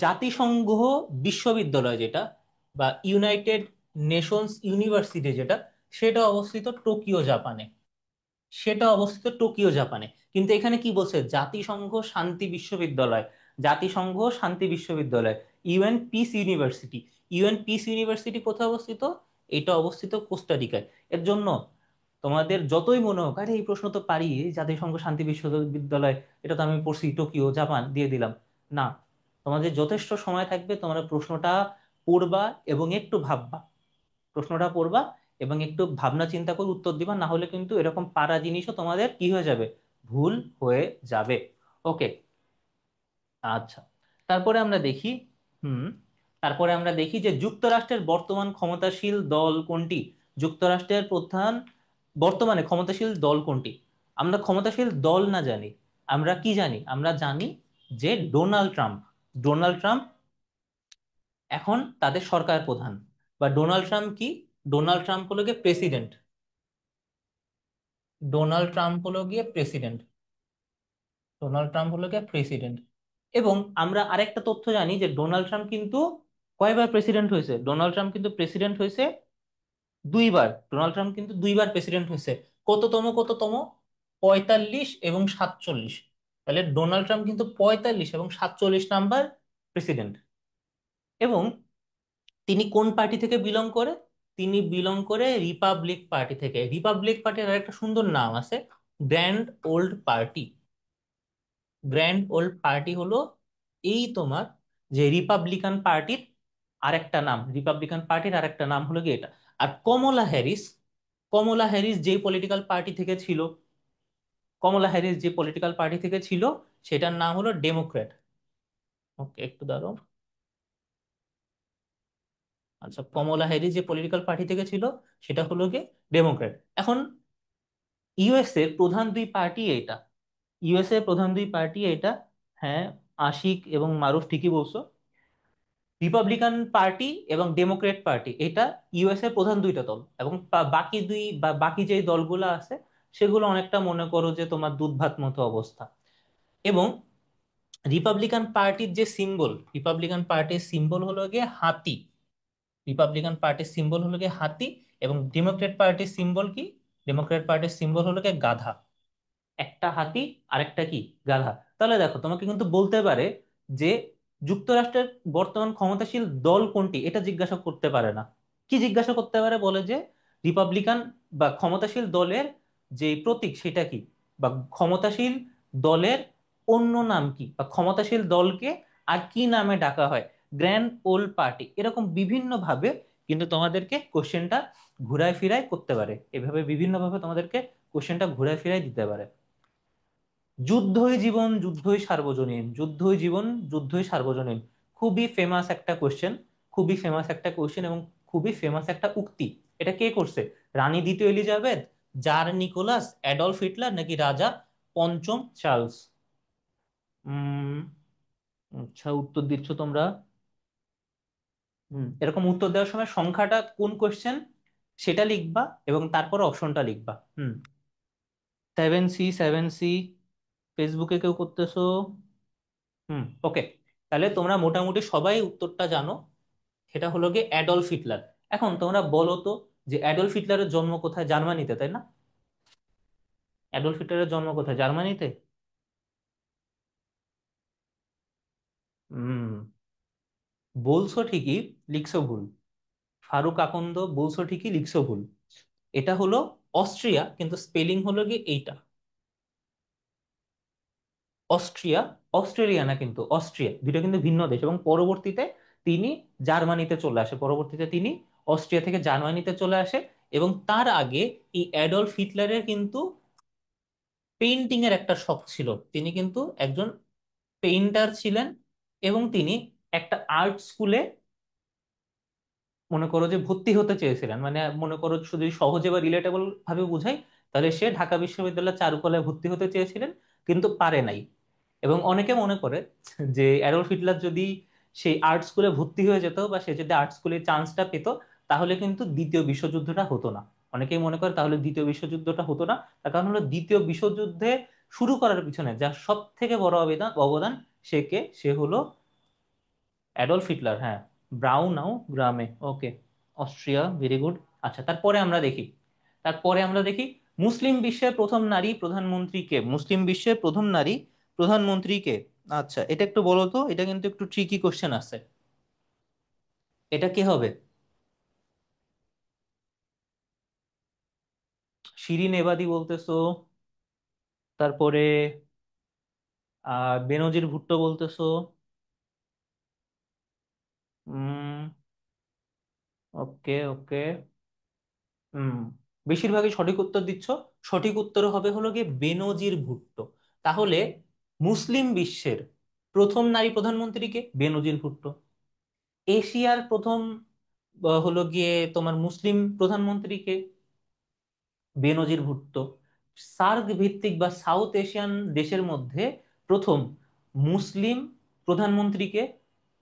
জাতিসংঘ বিশ্ববিদ্যালয় যেটা, বা ইউনাইটেড নেশনস ইউনিভার্সিটি যেটা, সেটা অবস্থিত টোকিও জাপানে। সেটা অবস্থিত টোকিও জাপানে। কিন্তু এখানে কি বলছে? জাতিসংঘ শান্তি বিশ্ববিদ্যালয়। জাতিসংঘ শান্তি বিশ্ববিদ্যালয়, UN peace university. UN peace university কোথায় অবস্থিত? এটা অবস্থিত কোস্টারিকায়। এর জন্য তোমাদের যতই মনে হোক আরে এই প্রশ্ন তো পারি, এই জাতিসংঘ শান্তি বিশ্ববিদ্যালয়, এটা তো আমি পড়ছি টোকিও জাপান, দিয়ে দিলাম। না, তোমাদের যথেষ্ট সময় থাকবে, তোমরা প্রশ্নটা পড়বা এবং একটু ভাববা। প্রশ্নটা পড়বা এবং একটু ভাবনা চিন্তা করে উত্তর দিবা, না হলে কিন্তু এরকম পারা জিনিসও তোমাদের কি হয়ে যাবে? ভুল হয়ে যাবে। ওকে। আচ্ছা, তারপরে আমরা দেখি। হুম তারপরে আমরা দেখি যে যুক্তরাষ্ট্রের বর্তমান ক্ষমতাশীল দল কোনটি? যুক্তরাষ্ট্রের প্রধান বর্তমানে ক্ষমতাশীল দল কোনটি? আমরা ক্ষমতাশীল দল না জানি, আমরা কি জানি? আমরা জানি যে ডোনাল্ড ট্রাম্প। ডোনাল্ড ট্রাম্প এখন তাদের সরকার প্রধান। বা ডোনাল্ড ট্রাম্প কি? ডোনাল্ড ট্রাম্প হলো গিয়ে প্রেসিডেন্ট। ডোনাল্ড ট্রাম্প হলো গিয়ে প্রেসিডেন্ট। ডোনাল্ড ট্রাম্প হলো গিয়ে প্রেসিডেন্ট। এবং আমরা আরেকটা তথ্য জানি যে ডোনাল্ড ট্রাম্প কিন্তু কয়বার প্রেসিডেন্ট হয়েছে? ডোনাল্ড ট্রাম্প কিন্তু প্রেসিডেন্ট হয়েছে দুইবার। ডোনাল্ড ট্রাম্প কিন্তু দুইবার প্রেসিডেন্ট হয়েছে। কততম কততম? 45 এবং 47। তাহলে ডোনাল্ড ট্রাম্প কিন্তু 45 এবং 47 নাম্বার প্রেসিডেন্ট। এবং তিনি কোন পার্টি থেকে বিলং করে? তিনি বিলং করে রিপাবলিক পার্টি থেকে। রিপাবলিক পার্টির আরেকটা সুন্দর নাম আছে, grand old party. Grand old party হলো এই তোমার যে রিপাবলিকান পার্টির আরেকটা নাম। রিপাবলিকান পার্টির আরেকটা নাম হলো কি এটা। আর কমলা হ্যারিস, কমলা হ্যারিস যে পলিটিক্যাল পার্টি থেকে ছিল, কমলা হ্যারিস যে পলিটিক্যাল পার্টি থেকে ছিল, সেটার নাম হলো ডেমোক্র্যাট। ওকে, একটু দাঁড়াও। আচ্ছা, কমলা হ্যারিস যে পলিটিক্যাল পার্টি থেকে ছিল সেটা হলো গিয়ে ডেমোক্র্যাট। এখন ইউএসএ প্রধান দুই পার্টি এটা। ইউএসএ প্রধান দুই পার্টি এটা। হ্যাঁ, আশিক এবং মারুফ ঠিকই বলছো। রিপাবলিকান পার্টি এবং ডেমোক্রেট পার্টি, এটা ইউএস এর প্রধান দুইটা দল। এবং বাকি দুই বা বাকি যে দলগুলো আছে সেগুলো অনেকটা মনে করো যে তোমার দুধ ভাত মতো অবস্থা। এবং রিপাবলিকান পার্টির যে সিম্বল, রিপাবলিকান পার্টির সিম্বল হলো গিয়ে হাতি। রিপাবলিকান পার্টির সিম্বল হলো গিয়ে হাতি। এবং ডেমোক্রেট পার্টির সিম্বল কি? ডেমোক্রেট পার্টির সিম্বল হলো গিয়ে গাধা। একটা হাতি, আরেকটা কি? গাধা। তাহলে দেখো, তোমাকে কিন্তু বলতে পারে যে যুক্তরাষ্ট্রের বর্তমান ক্ষমতাশীল দল কোনটি, এটা জিজ্ঞাসা করতে পারে না। কি জিজ্ঞাসা করতে পারে? বলে যে রিপাবলিকান বা ক্ষমতাশীল দলের যে প্রতীক সেটা কি, বা ক্ষমতাশীল দলের অন্য নাম কি, বা ক্ষমতাশীল দলকে আর কি নামে ডাকা হয়। গ্র্যান্ড ওল্ড পার্টি, এরকম বিভিন্ন ভাবে কিন্তু তোমাদেরকে কোশ্চেনটা ঘুরায় ফিরায় করতে পারে। এভাবে বিভিন্ন ভাবে তোমাদেরকে কোশ্চেনটা ঘুরায় ফিরায় দিতে পারে। যুদ্ধই জীবন যুদ্ধই সার্বজনীন, যুদ্ধই জীবন যুদ্ধই সার্বজনীন, খুবই ফেমাস একটা কোশ্চেন। খুবই ফেমাস একটা কোশ্চেন এবং খুবই ফেমাস একটা উক্তি। এটা কে করছে? রানী দ্বিতীয় Elizabeth, tsar Nicholas, Adolf Hitler, নাকি রাজা পঞ্চম চার্লস? উম আচ্ছা, উত্তর দিচ্ছ তোমরা। এরকম উত্তর দেওয়ার সময় সংখ্যাটা কোন কোশ্চেন সেটা লিখবা এবং তারপর অপশনটা লিখবা। 7C, 7C। ফেসবুকে কেউ করতেছো? হুম। ওকে, তাহলে তোমরা মোটামুটি সবাই উত্তরটা জানো। সেটা হলো গিয়ে অ্যাডলফ হিটলার। এখন তোমরা বলো তো যে অ্যাডলফ হিটলারের জন্ম কোথায়? জার্মানিতে, তাই না? অ্যাডলফ হিটলারের জন্ম কোথায়? জার্মানিতে। হুম, বলছো ঠিকই, লিখছো ভুল। ফারুক আকন্দ, বলছো ঠিকই, লিখছো ভুল। এটা হলো অস্ট্রিয়া, কিন্তু স্পেলিং হলো গিয়ে এইটা, অস্ট্রিয়া। অস্ট্রেলিয়া না, কিন্তু অস্ট্রিয়া, দুটো কিন্তু ভিন্ন দেশ। এবং পরবর্তীতে তিনি জার্মানিতে চলে আসে, পরবর্তীতে তিনি অস্ট্রিয়া থেকে জার্মানিতে চলে আসে। এবং তার আগে এই অ্যাডলফ হিটলারের কিন্তু পেইন্টিং এর একটা শখ ছিল। তিনি কিন্তু একজন পেইন্টার ছিলেন। এবং তিনি একটা আর্ট স্কুলে মনে করো যে ভর্তি হতে চেয়েছিলেন, মানে মনে করো শুধু সহজে বা রিলেটেবল ভাবে বুঝাই, তাহলে সে ঢাকা বিশ্ববিদ্যালয়ের চারুকলায় ভর্তি হতে চেয়েছিলেন, কিন্তু পারে নাই। এবং অনেকে মনে করে যে অ্যাডলফ হিটলার যদি সেই আর্ট স্কুলে ভর্তি হয়ে যেত, বা সে যদি আর্ট স্কুলে চান্সটা পেত, তাহলে কিন্তু দ্বিতীয় বিশ্বযুদ্ধটা হতো না। অনেকেই মনে করে তাহলে দ্বিতীয় বিশ্বযুদ্ধটা হতো না। তার কারণ হলো দ্বিতীয় বিশ্বযুদ্ধে শুরু করার পিছনে যার সব থেকে বড় অবদান অবদান, সে কে? সে হলো অ্যাডলফ হিটলার। হ্যাঁ, ব্রাউনাউ গ্রামে। ওকে, অস্ট্রিয়া, ভেরি গুড। আচ্ছা, তারপরে আমরা দেখি মুসলিম বিশ্বের প্রথম নারী প্রধানমন্ত্রী কে? মুসলিম বিশ্বের প্রথম নারী প্রধানমন্ত্রী কে? আচ্ছা, এটা একটু বলো তো, এটা কিন্তু একটু ট্রিকি কোশ্চেন আছে। এটা কে হবে? শিরিন এবাদি বলতেছো, তারপরে বেনজির ভুট্টো বলতেছো। উম ওকে, ওকে। হুম, বেশিরভাগই সঠিক উত্তর দিচ্ছ। সঠিক উত্তর হবে হলো গিয়ে বেনজির ভুট্টো। তাহলে মুসলিম বিশ্বের প্রথম নারী প্রধানমন্ত্রীকে? বেনজির ভুট্টো। এশিয়ার প্রথম হলো গিয়ে তোমার মুসলিম প্রধানমন্ত্রীকে? বেনজির ভুট্টো। সার্ক ভিত্তিক বা সাউথ এশিয়ান দেশের মধ্যে প্রথম মুসলিম প্রধানমন্ত্রীকে?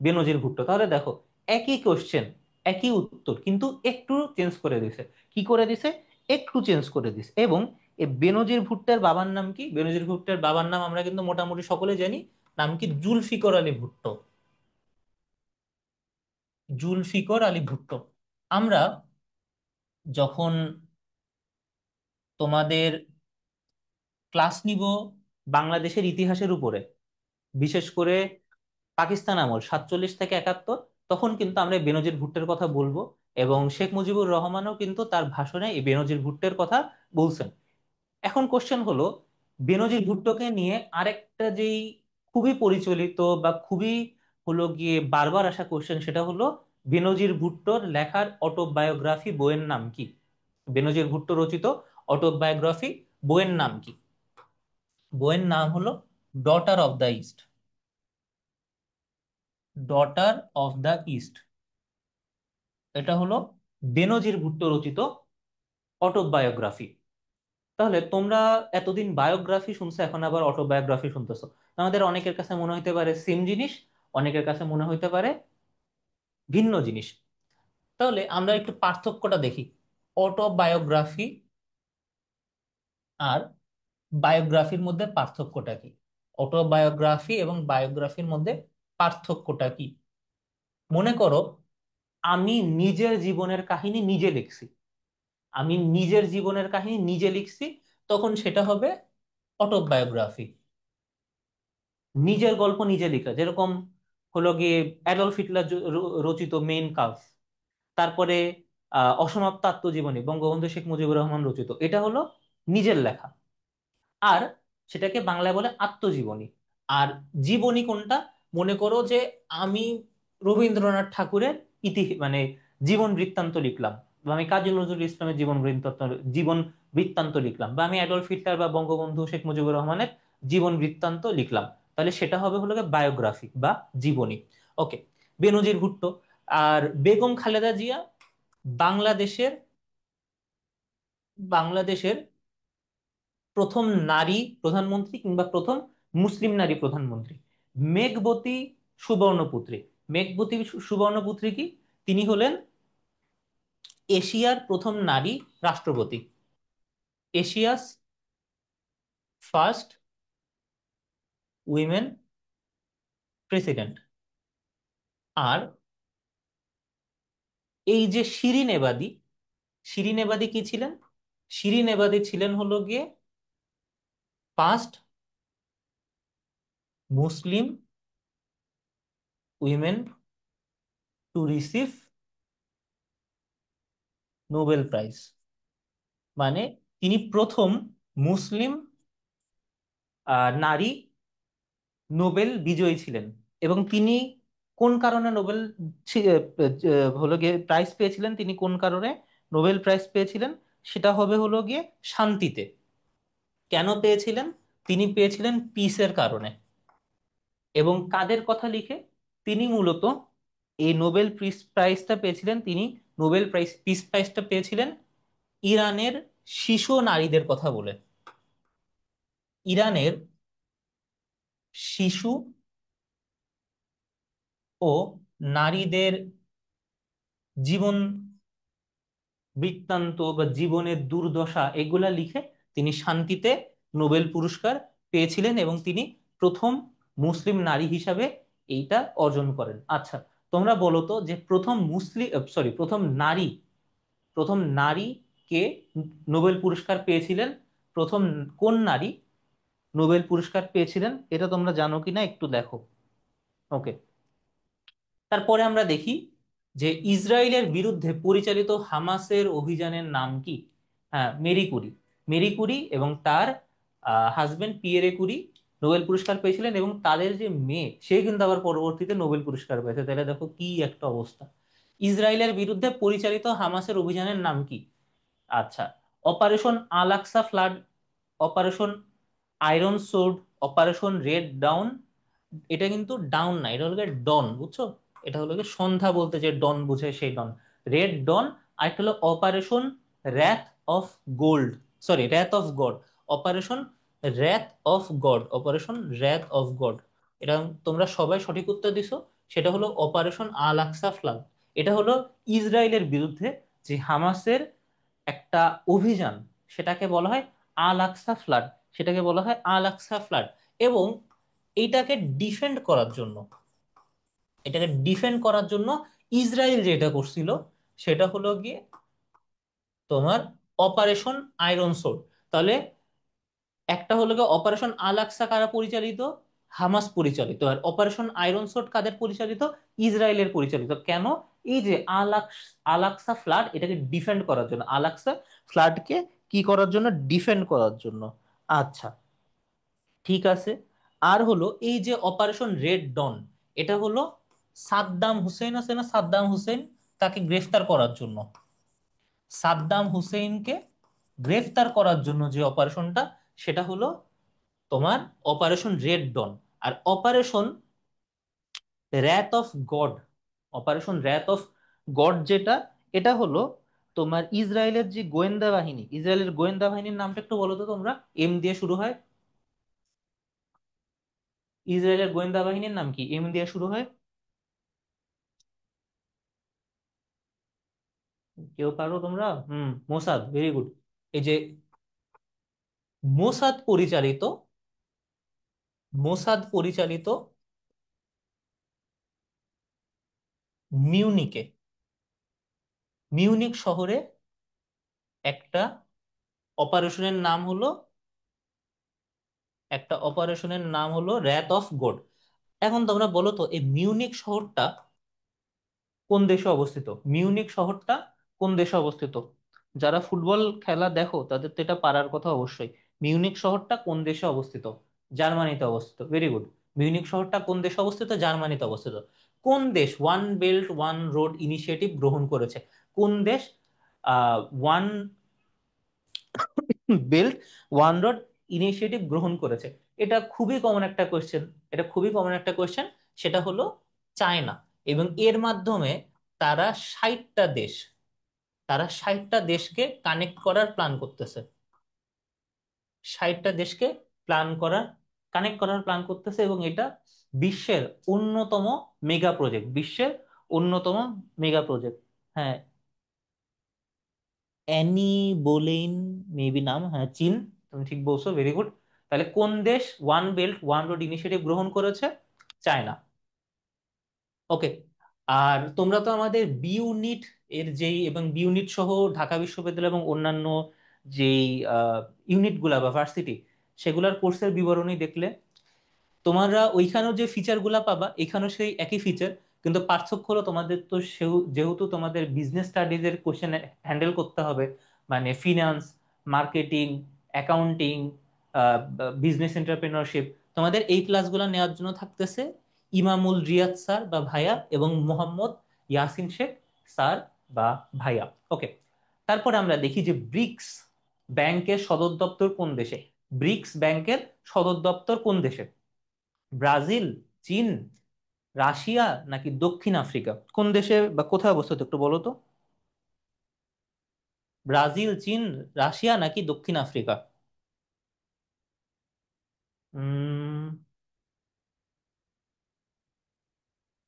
বেনজির ভুট্টো। তাহলে দেখো, একই কোশ্চেন, একই উত্তর, কিন্তু একটু চেঞ্জ করে দিছে। কি করে দিছে? একটু চেঞ্জ করে দিছে। এবং এই বেনজির ভুট্টোর বাবার নাম কি? বেনজির ভুট্টোর বাবার নাম আমরা কিন্তু মোটামুটি সকলে জানি। নাম কি? জুলফিকর আলী ভুট্টো। জুলফিকর আলী ভুট্টো। আমরা যখন তোমাদের ক্লাস নিব বাংলাদেশের ইতিহাসের উপরে, বিশেষ করে পাকিস্তান আমল 47 থেকে 71, তখন কিন্তু আমরা এই বেনজির ভুট্টোর কথা বলবো। এবং শেখ মুজিবুর রহমানও কিন্তু তার ভাষণে এই বেনজির ভুট্টোর কথা বলছেন। এখন কোশ্চেন হলো, বেনজির ভুট্টোকে নিয়ে আরেকটা যেই খুবই পরিচালিত বা খুবই হলো গিয়ে বারবার আসা কোশ্চেন, সেটা হলো বেনজির ভুট্টোর লেখার অটোবায়োগ্রাফি বইয়ের নাম কি? বেনজির ভুট্টো রচিত অটোবায়োগ্রাফি বইয়ের নাম কি? বইয়ের নাম হলো daughter of the east. Daughter of the east, এটা হলো বেনজির ভুট্টো রচিত অটোবায়োগ্রাফি। তাহলে তোমরা এতদিন বায়োগ্রাফি শুনছো, এখন আবার অটোবায়োগ্রাফি শুনতেছো। আমাদের অনেকের কাছে মনে হইতে পারে সেম জিনিস, অনেকের কাছে মনে হইতে পারে ভিন্ন জিনিস। তাহলে আমরা একটু পার্থক্যটা দেখি। অটোবায়োগ্রাফি আর বায়োগ্রাফির মধ্যে পার্থক্যটা কি? অটোবায়োগ্রাফি এবং বায়োগ্রাফির মধ্যে পার্থক্যটা কি? মনে করো, আমি নিজের জীবনের কাহিনী নিজে লিখছি, আমি নিজের জীবনের কাহিনী নিজে লিখছি, তখন সেটা হবে অটোবায়োগ্রাফি। নিজের গল্প নিজে লেখা, যেরকম হলো গিয়ে অ্যাডলফ হিটলার রচিত মেইন কাম্ফ, তারপরে অসমাপ্ত আত্মজীবনী বঙ্গবন্ধু শেখ মুজিবুর রহমান রচিত, এটা হলো নিজের লেখা। আর সেটাকে বাংলায় বলে আত্মজীবনী। আর জীবনী কোনটা? মনে করো যে আমি রবীন্দ্রনাথ ঠাকুরের মানে জীবন বৃত্তান্ত লিখলাম, বা আমি কাজী নজরুল ইসলামের জীবন বৃত্তান্ত লিখলাম, বা আমি অ্যাডলফ হিটলার বা বঙ্গবন্ধু শেখ মুজিবুর রহমানের জীবন বৃত্তান্ত লিখলাম। তাহলে সেটা হবে হলো বায়োগ্রাফি বা জীবনী। ওকে, বেনজির ভুট্টো। আর বেগম খালেদা জিয়া বাংলাদেশের বাংলাদেশের প্রথম নারী প্রধানমন্ত্রী, কিংবা প্রথম মুসলিম নারী প্রধানমন্ত্রী। মেঘবতী সুবর্ণপুত্রী। মেঘবতী সুবর্ণপুত্রী কি? তিনি হলেন এশিয়ার প্রথম নারী রাষ্ট্রপতি। Asia's first women president. আর এই যে শিরিন এবাদি, শিরিন এবাদি কি ছিলেন? শিরিন এবাদি ছিলেন হলো গিয়ে first Muslim women to receive Nobel prize. মানে তিনি প্রথম মুসলিম নারী নোবেল বিজয়ী ছিলেন। এবং তিনি কোন কারণে নোবেল হলো গিয়ে প্রাইজ পেয়েছিলেন, তিনি কোন কারণে নোবেল প্রাইজ পেয়েছিলেন? সেটা হবে হলো গিয়ে শান্তিতে। কেন পেয়েছিলেন? তিনি পেয়েছিলেন পিসের কারণে। এবং কাদের কথা লিখে? তিনি মূলত এই নোবেল পিস প্রাইজটা পেয়েছিলেন, তিনি নোবেল প্রাইজ পিস প্রাইজটা পেয়েছিলেন ইরানের শিশু নারীদের কথা বলে। ইরানের শিশু ও নারীদের জীবন বৃত্তান্ত বা জীবনের দুর্দশা এগুলা লিখে তিনি শান্তিতে নোবেল পুরস্কার পেয়েছিলেন, এবং তিনি প্রথম মুসলিম নারী হিসাবে এইটা অর্জন করেন। আচ্ছা, তোমরা বলো তো যে প্রথম মুসলিম, সরি, প্রথম নারী কে নোবেল পুরস্কার পেয়েছিলেন? প্রথম কোন নারী নোবেল পুরস্কার পেয়েছিলেন এটা তোমরা জানো কিনা একটু দেখো। ওকে, তারপরে আমরা দেখি যে ইসরায়েলের বিরুদ্ধে পরিচালিত হামাসের অভিযানের নাম কি? হ্যাঁ, মেরি কুরি। মেরি কুরি এবং তার হাজবেন্ড পিয়েরে কুরি নোবেল পুরস্কার পেয়েছিলেন, এবং তাদের যে মেয়ে সে কিন্তু আবার পরবর্তীতে নোবেল পুরস্কার পেয়েছে। তাহলে দেখো কি একটা অবস্থা। ইসরায়েলের বিরুদ্ধে পরিচালিত হামাসের অভিযানের নাম কি? আচ্ছা, Operation Al Aqsa Flood, Operation Iron Sword, Operation Red Dawn. এটা কিন্তু ডাউন না, এটা হলো ডন, বুঝছো? এটা হলো গিয়ে সন্ধ্যা বলতে যে ডন বুঝে সেই ডন, রেড ডন। আর একটা হলো operation wrath of gold, sorry wreath of God, operation wrath of God, operation wrath of god. এটা তোমরা সবাই সঠিক উত্তর দিছো। সেটা হলো অপারেশন আল আকসা ফ্লাড। এটা হলো ইসরায়েলের বিরুদ্ধে যে হামাসের একটা অভিযান, সেটাকে বলা হয় আল আকসা ফ্লাড, সেটাকে বলা হয় আল আকসা ফ্লাড। এবং এইটাকে ডিফেন্ড করার জন্য, এটাকে ডিফেন্ড করার জন্য ইসরায়েল যেটা করছিল সেটা হলো গিয়ে তোমার অপারেশন আয়রন সোর্ড। তাহলে একটা হলো গিয়ে অপারেশন আল আকসা কারা পরিচালিত? হামাস পরিচালিত। আর অপারেশন আয়রন সোর্ড কাদের পরিচালিত? ইসরায়েলের পরিচালিত। কেন? এই যে আল আকসা ফ্লাড, এটাকে ডিফেন্ড করার জন্য, আল আকসা ফ্লাডকে কি করার জন্য? ডিফেন্ড করার জন্য। আচ্ছা, ঠিক আছে। আর হলো এই যে অপারেশন রেড ডন, এটা হলো সাদ্দাম হুসেন আছে না, সাদ্দাম হুসেন, তাকে গ্রেফতার করার জন্য, সাদ্দাম হুসেনকে গ্রেফতার করার জন্য যে অপারেশনটা, সেটা হলো তোমার অপারেশন রেড ডন। আর operation wrath of God, operation wrath of God যেটা, এটা হলো তোমার ইসরায়েলের যে গোয়েন্দা বাহিনী, ইসরায়েলের গোয়েন্দা বাহিনীর নামটা একটু বলো তো তোমরা, এম দিয়ে শুরু হয়। ইসরায়েলের গোয়েন্দা বাহিনীর নাম কি এম দিয়ে শুরু হয়? কেউ পারো তোমরা? Mossad, very good. এই যে মোসাদ পরিচালিত, মোসাদ পরিচালিত মিউনিকে, মিউনিক শহরে একটা অপারেশনের নাম হলো, একটা অপারেশনের নাম হলো র্যাথ অফ গড। এখন তোমরা বলো তো এই মিউনিক শহরটা কোন দেশে অবস্থিত? মিউনিক শহরটা কোন দেশে অবস্থিত? যারা ফুটবল খেলা দেখো তাদের তো এটা পারার কথা অবশ্যই। মিউনিক শহরটা কোন দেশে অবস্থিত? জার্মানিতে অবস্থিত, ভেরি গুড। মিউনিক শহরটা কোন দেশে অবস্থিত? জার্মানিতে অবস্থিত। কোন দেশ one belt one road initiative গ্রহণ করেছে? কোন দেশ one belt one road initiative গ্রহণ করেছে? এটা খুবই কমন একটা কোয়েশ্চেন, এটা খুবই কমন একটা কোয়েশ্চেন। সেটা হলো চায়না। এবং এর মাধ্যমে তারা 60টা দেশ, তারা 60টা দেশকে কানেক্ট করার প্ল্যান করতেছে, 60টা দেশকে প্ল্যান করার, কানেক্ট করার প্ল্যান করতেছে। এবং এটা বিশ্বের অন্যতম মেগা প্রজেক্ট, বিশ্বের অন্যতম মেগা প্রজেক্ট। হ্যাঁ, অ্যানি বোলেইন মেবি নাম, হ্যাঁ চীন। তুমি ঠিক বলছো, ভেরি গুড। তাহলে কোন দেশ one belt one road initiative গ্রহণ করেছে? চায়না। ওকে। আর তোমরা তো আমাদের বি ইউনিট এর যেই এবং বি ইউনিট সহ ঢাকা বিশ্ববিদ্যালয় এবং অন্যান্য যেই ইউনিট গুলা বা ভার্সিটি, সেগুলার কোর্সের বিবরণী দেখলে তোমরা ওইখানেও যে ফিচার গুলা পাবা এখানেও সেই একই ফিচার, কিন্তু পার্থক্য হলো তোমাদের তো যেহেতু তোমাদের বিজনেস স্টাডিজ এর কোশ্চেন হ্যান্ডেল করতে হবে, মানে finance, marketing, accounting, business entrepreneurship, তোমাদের এই ক্লাসগুলো নেওয়ার জন্য থাকতেছে ইমামুল রিয়াদ স্যার বা ভাইয়া এবং মোহাম্মদ ইয়াসিন শেখ স্যার বা ভাইয়া। ওকে। তারপরে আমরা দেখি যে ব্রিক্স ব্যাংকের সদর দপ্তর কোন দেশে। ব্রিক্স ব্যাংকের সদর দপ্তর কোন দেশে? ব্রাজিল, চীন, রাশিয়া নাকি দক্ষিণ আফ্রিকা? কোন দেশে বা কোথায় অবস্থিত একটু বলো তো। ব্রাজিল, চীন, রাশিয়া নাকি দক্ষিণ আফ্রিকা? উম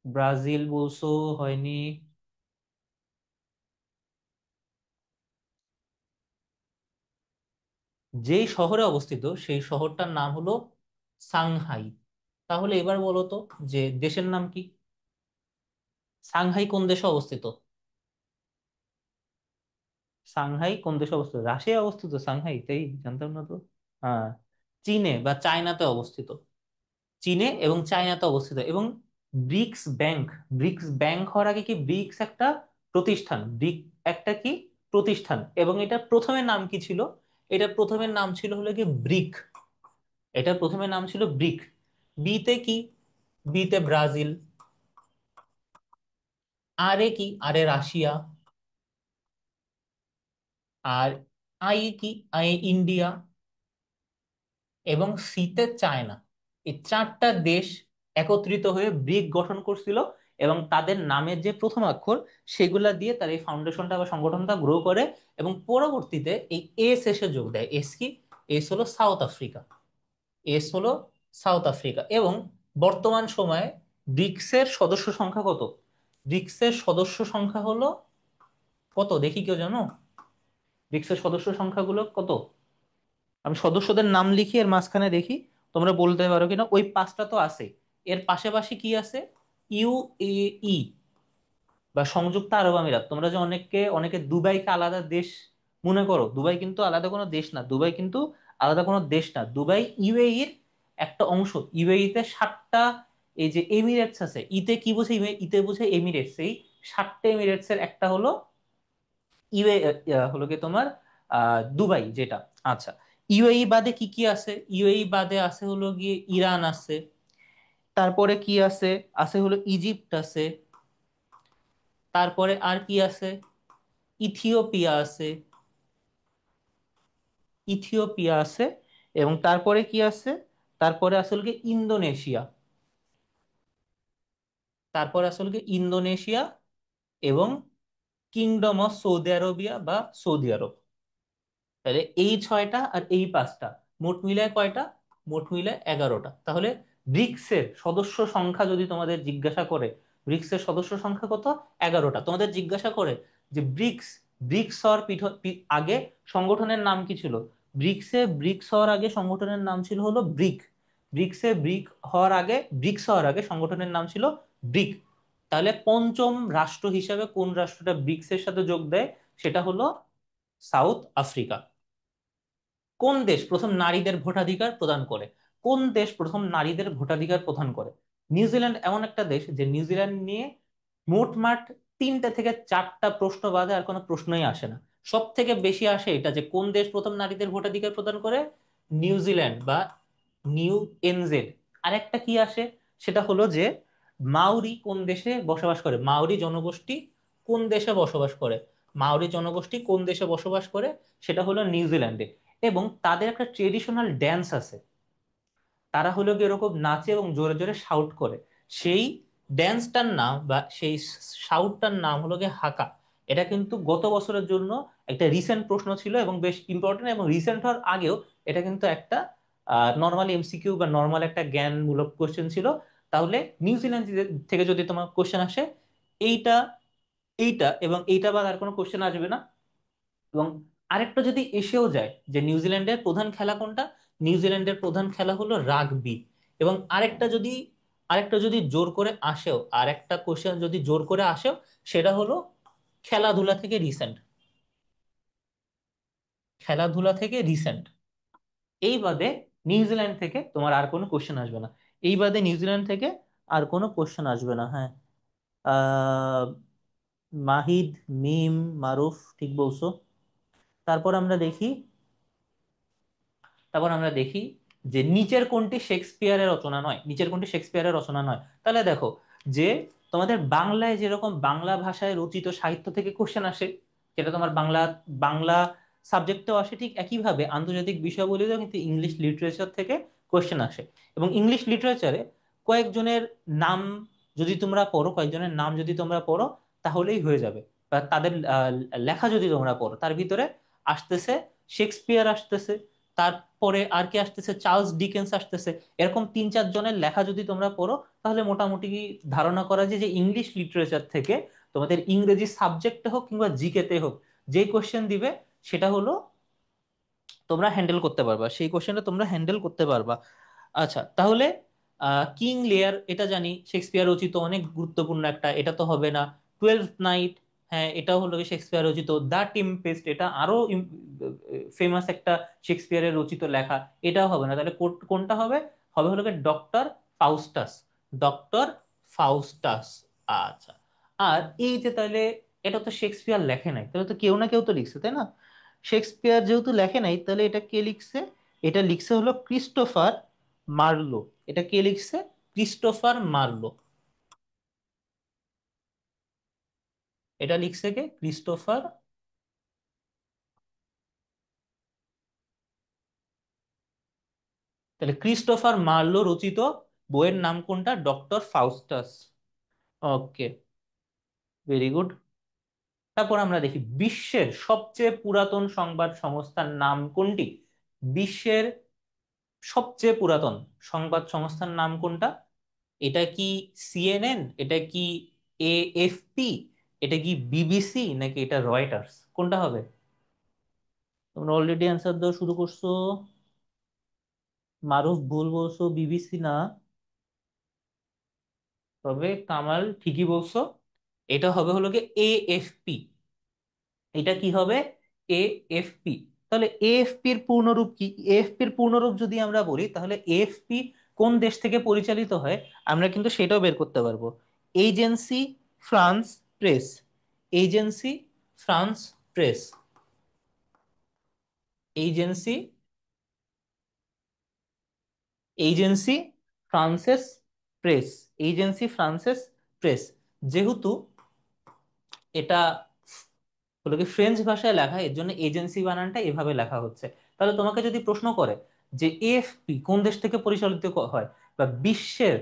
ব্রাজিল বলছো, হয়নি। যেই শহরে অবস্থিত সেই শহরটার নাম হলো সাংহাই। তাহলে এবার বলো তো যে দেশের নাম কি? সাংহাই কোন দেশে অবস্থিত? সাংহাই কোন দেশে অবস্থিত? রাশিয়ায় অবস্থিত সাংহাই, তাই জানতাম না তো। হ্যাঁ, চীনে বা চায়নাতে অবস্থিত। চীনে এবং চায়নাতে অবস্থিত। এবং ব্রিক্স ব্যাংক, ব্রিক্স ব্যাংক হওয়ার আগে কি ব্রিক্স একটা প্রতিষ্ঠান, একটা কি প্রতিষ্ঠান, এবং এটা প্রথমে নাম কি ছিল? এটা প্রথমে নাম ছিল হলো কি ব্রিক। এটা প্রথমে নাম ছিল ব্রিক। বিতে কি? বিতে ব্রাজিল। আরে কি? আরে রাশিয়া। আর আই কি? I India. এবং সিতে চায়না। এই চারটা দেশ একত্রিত হয়ে ব্রিক গঠন করছিল, এবং তাদের নামের যে প্রথম অক্ষর সেগুলা দিয়ে তার এই ফাউন্ডেশনটা বা সংগঠনটা গ্রো করে, এবং পরবর্তীতে এই এস এসে যোগ দেয়। এস কি? এস হলো সাউথ আফ্রিকা। এস হলো সাউথ আফ্রিকা। এবং বর্তমান সময়ে ব্রিক্সের সদস্য সংখ্যা কত? ব্রিক্সের সদস্য সংখ্যা হলো কত দেখি, কেউ জানো? ব্রিক্সের সদস্য সংখ্যাগুলো কত? আমি সদস্যদের নাম লিখি, এর মাঝখানে দেখি তোমরা বলতে পারো কিনা। ওই পাঁচটা তো আছে, এর পাশাপাশি কি আছে? ইউএই বা সংযুক্ত আরব আমিরাত। তোমরা যে অনেকে অনেকে দুবাইকে আলাদা দেশ মনে করো, দুবাই কিন্তু আলাদা কোনো দেশ না। দুবাই কিন্তু আলাদা কোনো দেশ না। দুবাই ইউএই এর একটা অংশ। ইউএই তে 7টা এই যে এমিরেটস আছে। ইতে কি বোঝে? ইতে বোঝে এমিরেটস। এই 7টে এমিরেটস এর একটা হলো ইউএ, হলো কি তোমার দুবাই যেটা। আচ্ছা, ইউএই বাদে কি কি আছে? ইউএই বাদে আছে হলো গিয়ে ইরান আছে। তারপরে কি আছে? আছে হলো ইজিপ্ট আছে। তারপরে আর কি আছে? ইথিওপিয়া আছে। ইথিওপিয়া আছে। এবং তারপরে কি আছে? তারপরে আসলে কি ইন্দোনেশিয়া। তারপরে আসলে কি ইন্দোনেশিয়া এবং কিংডম অফ সৌদি আরবিয়া বা সৌদি আরব। তাহলে এই 6টা আর এই 5টা, মোট মিলায় কয়টা? মোট মিলায় 11টা। তাহলে ব্রিক্সের সদস্য সংখ্যা যদি তোমাদের জিজ্ঞাসা করে, ব্রিক্সের সদস্য সংখ্যা কত? 11টা। তোমাদের জিজ্ঞাসা করে যে ব্রিক্স, ব্রিক্স হওয়ার আগে সংগঠনের নাম কি ছিল? ব্রিক্স হওয়ার আগে সংগঠনের নাম ছিল হলো ব্রিক। ব্রিক্স হওয়ার আগে সংগঠনের নাম ছিল ব্রিক। তাহলে পঞ্চম রাষ্ট্র হিসাবে কোন রাষ্ট্রটা ব্রিক্সের সাথে যোগ দেয়? সেটা হলো সাউথ আফ্রিকা। কোন দেশ প্রথম নারীদের ভোটাধিকার প্রদান করে? কোন দেশ প্রথম নারীদের ভোটাধিকার প্রদান করে? নিউজিল্যান্ড এমন একটা দেশ যে নিউজিল্যান্ড নিয়ে মোটমাট 3টে থেকে 4টা প্রশ্ন বাদে আর কোনো প্রশ্নই আসে না। সব থেকে বেশি আসে এটা যে কোন দেশ প্রথম নারীদের ভোটাধিকার প্রদান করে? নিউজিল্যান্ড বা নিউ এনজেড। আরেকটা কি আসে? সেটা হলো যে মাউরি কোন দেশে বসবাস করে? মাউরি জনগোষ্ঠী কোন দেশে বসবাস করে? মাউরি জনগোষ্ঠী কোন দেশে বসবাস করে? সেটা হলো নিউজিল্যান্ডে। এবং তাদের একটা ট্রেডিশনাল ড্যান্স আছে। তারা হলো গিয়ে এরকম নাচে এবং জোরে জোরে শাউট করে। সেই ড্যান্সটার নাম বা সেই শাউটটার নাম হলো গিয়ে হাকা। এটা কিন্তু গত বছরের জন্য একটা রিসেন্ট প্রশ্ন ছিল এবং বেশ ইম্পর্টেন্ট। এবং রিসেন্ট হওয়ার আগেও এটা কিন্তু একটা নর্মাল এমসিকিউ বা নর্মাল একটা জ্ঞানমূলক কোশ্চেন ছিল। তাহলে নিউজিল্যান্ড থেকে যদি তোমার কোশ্চেন আসে, এইটা, এইটা এবং এইটা বাদ আর কোনো কোশ্চেন আসবে না। এবং আরেকটা যদি এসেও যায় যে নিউজিল্যান্ডের প্রধান খেলা কোনটা, নিউজিল্যান্ডের প্রধান খেলা হলো রাগবি। এবং আরেকটা যদি আরেকটা যদি জোর করে আসেও, আরেকটা কোশ্চেন যদি জোর করে আসেও, সেটা হলো খেলাধুলা থেকে রিসেন্ট। খেলাধুলা থেকে রিসেন্ট। এই বাদে নিউজিল্যান্ড থেকে তোমার আর কোনো কোশ্চেন আসবে না। এই বাদে নিউজিল্যান্ড থেকে আর কোনো কোশ্চেন আসবে না, হ্যাঁ। আহ মাহিদ, মিম, মারুফ, ঠিক বলছো। তারপর আমরা দেখি তারপর আমরা দেখি যে নিচের কোনটি শেক্সপিয়ারের রচনা নয়। নিচের কোনটি শেক্সপিয়ারের রচনা নয়, তাহলে দেখো যে তোমাদের বাংলায় যেরকম বাংলা ভাষায় রচিত সাহিত্য থেকে কোশ্চেন আসে, যেটা তোমার বাংলা বাংলা সাবজেক্টেও আসে, ঠিক একইভাবে আন্তর্জাতিক বিষয়াবলীতেও কিন্তু ইংলিশ লিটারেচার থেকে কোশ্চেন আসে। এবং ইংলিশ লিটারেচারে কয়েকজনের নাম যদি তোমরা পড়ো, কয়েকজনের নাম যদি তোমরা পড়ো, তাহলেই হয়ে যাবে। বা তাদের লেখা যদি তোমরা পড়ো, তার ভিতরে আসতেছে শেক্সপিয়ার আসতেছে, তারপরে আর কি আসতেছে, চার্লস ডিকেন্স আসতেছে। এরকম 3-4 জনের লেখা যদি তোমরা পড়ো, তাহলে মোটামুটি ধারণা করা যায় যে ইংলিশ লিটারেচার থেকে তোমাদের ইংরেজি সাবজেক্টে হোক কিংবা জিকেতে হোক, যে কোশ্চেন দিবে সেটা হলো তোমরা হ্যান্ডেল করতে পারবা, সেই কোশ্চেনটা তোমরা হ্যান্ডেল করতে পারবা। আচ্ছা, তাহলে কিং লিয়ার এটা জানি শেক্সপিয়ার রচিত, অনেক গুরুত্বপূর্ণ একটা, এটা তো হবে না। টুয়েলভ নাইট, হ্যাঁ এটাও হলো কি শেক্সপিয়ার রচিত। দ্য টেম্পেস্ট, এটা আরো ফেমাস একটা শেক্সপিয়ারের রচিত লেখা, এটাও হবে না। তাহলে কোনটা হবে? হবে হলো ডক্টর ফাউস্টাস। ডক্টর ফাউস্টাস। আচ্ছা। আর এই যে তাহলে এটা তো শেক্সপিয়ার লেখে নাই, তাহলে তো কেউ না কেউ তো লিখছে, তাই না? শেক্সপিয়ার যেহেতু লেখে নাই, তাহলে এটা কে লিখছে? এটা লিখছে হলো ক্রিস্টোফার মার্লো। এটা কে লিখছে? Christopher Marlowe. এটা লিখছে কে? ক্রিস্টোফার। তাহলে ক্রিস্টোফার মার্লো রচিত বইয়ের নাম কোনটা? ডক্টর ফাউস্টাস। ওকে, ভেরি গুড। তারপর আমরা দেখি বিশ্বের সবচেয়ে পুরাতন সংবাদ সংস্থার নাম কোনটি? বিশ্বের সবচেয়ে পুরাতন সংবাদ সংস্থার নাম কোনটা? এটা কি সিএনএন, এটা কি এএফপি, এটা কি বিবিসি, নাকি এটা রয়টার্স? কোনটা হবে? তোমরা অলরেডি অ্যান্সার দেওয়া শুরু করছো। মারুফ ভুল বলছো, বিবিসি না। তবে কামাল ঠিকই বলছো, এটা হবে হলো কি এএফপি। এটা কি হবে? এএফপি। তাহলে এএফপির পূর্ণরূপ কি? এএফপির পূর্ণরূপ যদি আমরা বলি, তাহলে এএফপি কোন দেশ থেকে পরিচালিত হয়, আমরা কিন্তু সেটাও বের করতে পারবো। Agency France press. Agency France press. Agency agency Frances press. Agency Frances press. যেহেতু এটা হলো কি ফ্রেঞ্চ ভাষায় লেখা, এর জন্য এজেন্সি বানানটা এভাবে লেখা হচ্ছে। তাহলে তোমাকে যদি প্রশ্ন করে যে এএফপি কোন দেশ থেকে পরিচালিত হয়, বা বিশ্বের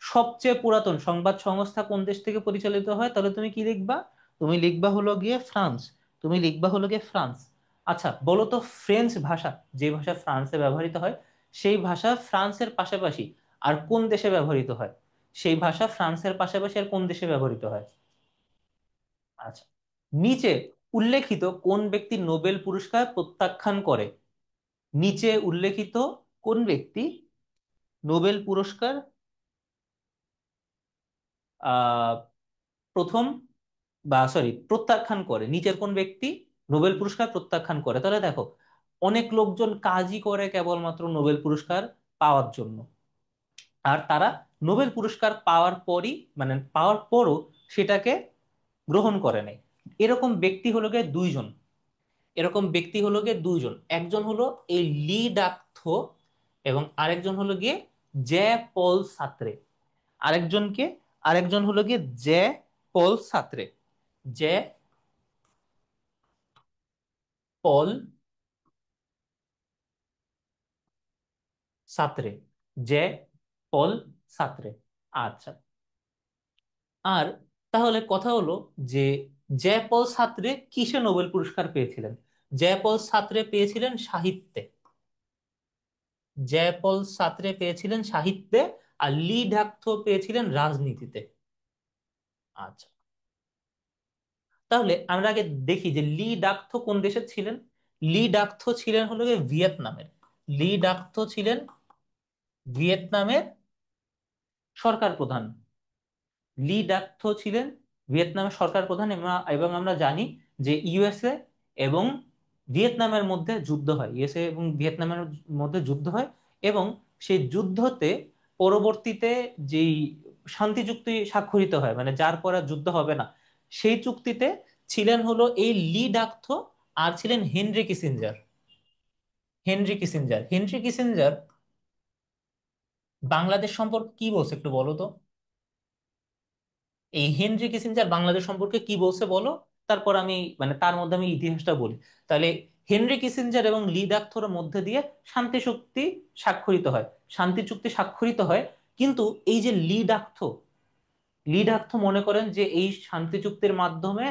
সবচেয়ে পুরাতন সংবাদ সংস্থা কোন দেশ থেকে পরিচালিত হয়, তাহলে তুমি কি লিখবা? তুমি লিখবা হলো গিয়ে ফ্রান্স। তুমি লিখবা হলো গিয়ে ফ্রান্স। আচ্ছা বলো তো, ফ্রেঞ্চ ভাষা, যে ভাষা ফ্রান্সে ব্যবহৃত হয়, সেই ভাষা ফ্রান্সের পাশাপাশি আর কোন দেশে ব্যবহৃত হয়? সেই ভাষা ফ্রান্সের পাশাপাশি আর কোন দেশে ব্যবহৃত হয়? আচ্ছা, নিচে উল্লেখিত কোন ব্যক্তি নোবেল পুরস্কার প্রত্যাখ্যান করে? নিচে উল্লেখিত কোন ব্যক্তি নোবেল পুরস্কার আহ প্রথম, বা সরি প্রত্যাখ্যান করে? নিচের কোন ব্যক্তি নোবেল পুরস্কার প্রত্যাখ্যান করে? তাহলে দেখো, অনেক লোকজন কাজই করে কেবলমাত্র নোবেল পুরস্কার পাওয়ার জন্য, আর তারা নোবেল পুরস্কার পাওয়ার পরই, মানে পাওয়ার পরও সেটাকে গ্রহণ করে নাই। এরকম ব্যক্তি হলো গিয়ে দুইজন। এরকম ব্যক্তি হলো গিয়ে দুইজন, একজন হলো এই লি ডাকথো, এবং আরেকজন হলো গিয়ে জ্যা পল সাত্রে। আরেকজনকে আরেকজন হলো গিয়ে জ্যা পল সাত্রে। জ্যা পল সাত্রে। জ্যা পল সাত্রে। আচ্ছা। আর তাহলে কথা হলো যে জ্যা পল সাত্রে কিসে নোবেল পুরস্কার পেয়েছিলেন? জ্যা পল সাত্রে পেয়েছিলেন সাহিত্যে। জ্যা পল সাত্রে পেয়েছিলেন সাহিত্যে, আর লি ডাকথো পেয়েছিলেন রাজনীতিতে। আচ্ছা, তাহলে আমরা আগে দেখি যে লি ডাকথো কোন দেশের ছিলেন। লি ডাকথো ছিলেন হলো গিয়ে ভিয়েতনামের। লি ডাকথো ছিলেন ভিয়েতনামের সরকার প্রধান। লি ডাকথো ছিলেন ভিয়েতনামের সরকার প্রধান, এবং আমরা জানি যে ইউএসএ এবং ভিয়েতনামের মধ্যে যুদ্ধ হয়, ইউএসএ এবং ভিয়েতনামের মধ্যে যুদ্ধ হয়, এবং সেই যুদ্ধতে পরবর্তীতে যেই শান্তি চুক্তি স্বাক্ষরিত হয়, মানে যার পর আর যুদ্ধ হবে না, সেই চুক্তিতে ছিলেন হলো এই লি ডাকথো, আর ছিলেন Henry Kissinger. Henry Kissinger Bangladesh সম্পর্কে কি বলছে একটু বলো তো। এই হেনরি কিসিঞ্জার বাংলাদেশ সম্পর্কে কি বলছে বলো, তারপর আমি মানে তার মধ্যে আমি ইতিহাসটা বলি। তাহলে হেনরি কিসিঞ্জার এবং লি ডাকথোর মধ্যে দিয়ে শান্তি চুক্তি স্বাক্ষরিত হয়, শান্তি চুক্তি স্বাক্ষরিত হয়। কিন্তু এই যে লি ডাকথো মনে করেন যে এই শান্তি চুক্তির মাধ্যমে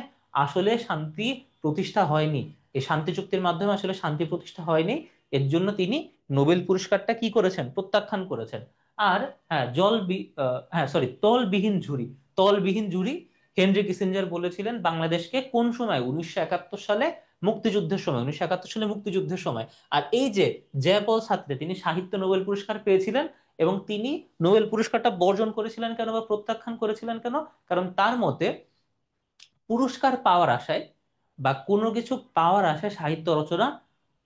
আসলে শান্তি প্রতিষ্ঠা হয়নি, এই শান্তি চুক্তির মাধ্যমে আসলে শান্তি প্রতিষ্ঠা হয়নি। এর জন্য তিনি নোবেল পুরস্কারটা কি করেছেন, প্রত্যাখ্যান করেছেন। আর হ্যাঁ, হ্যাঁ সরি, তলবিহীন ঝুড়ি হেনরি কিসিঞ্জার বলেছিলেন বাংলাদেশকে কোন সময়, 1971 সালে, মুক্তিযুদ্ধের সময়। আর এই যে জয়পল সাত্রে, তিনি সাহিত্য নোবেল পুরস্কার পেয়েছিলেন, এবং তিনি নোবেল পুরস্কারটা বর্জন করেছিলেন কেন বা প্রত্যাখ্যান করেছিলেন কেন? কারণ তার মতে পুরস্কার পাওয়ার আশায় বা কোনো কিছু পাওয়ার আশায় সাহিত্য রচনা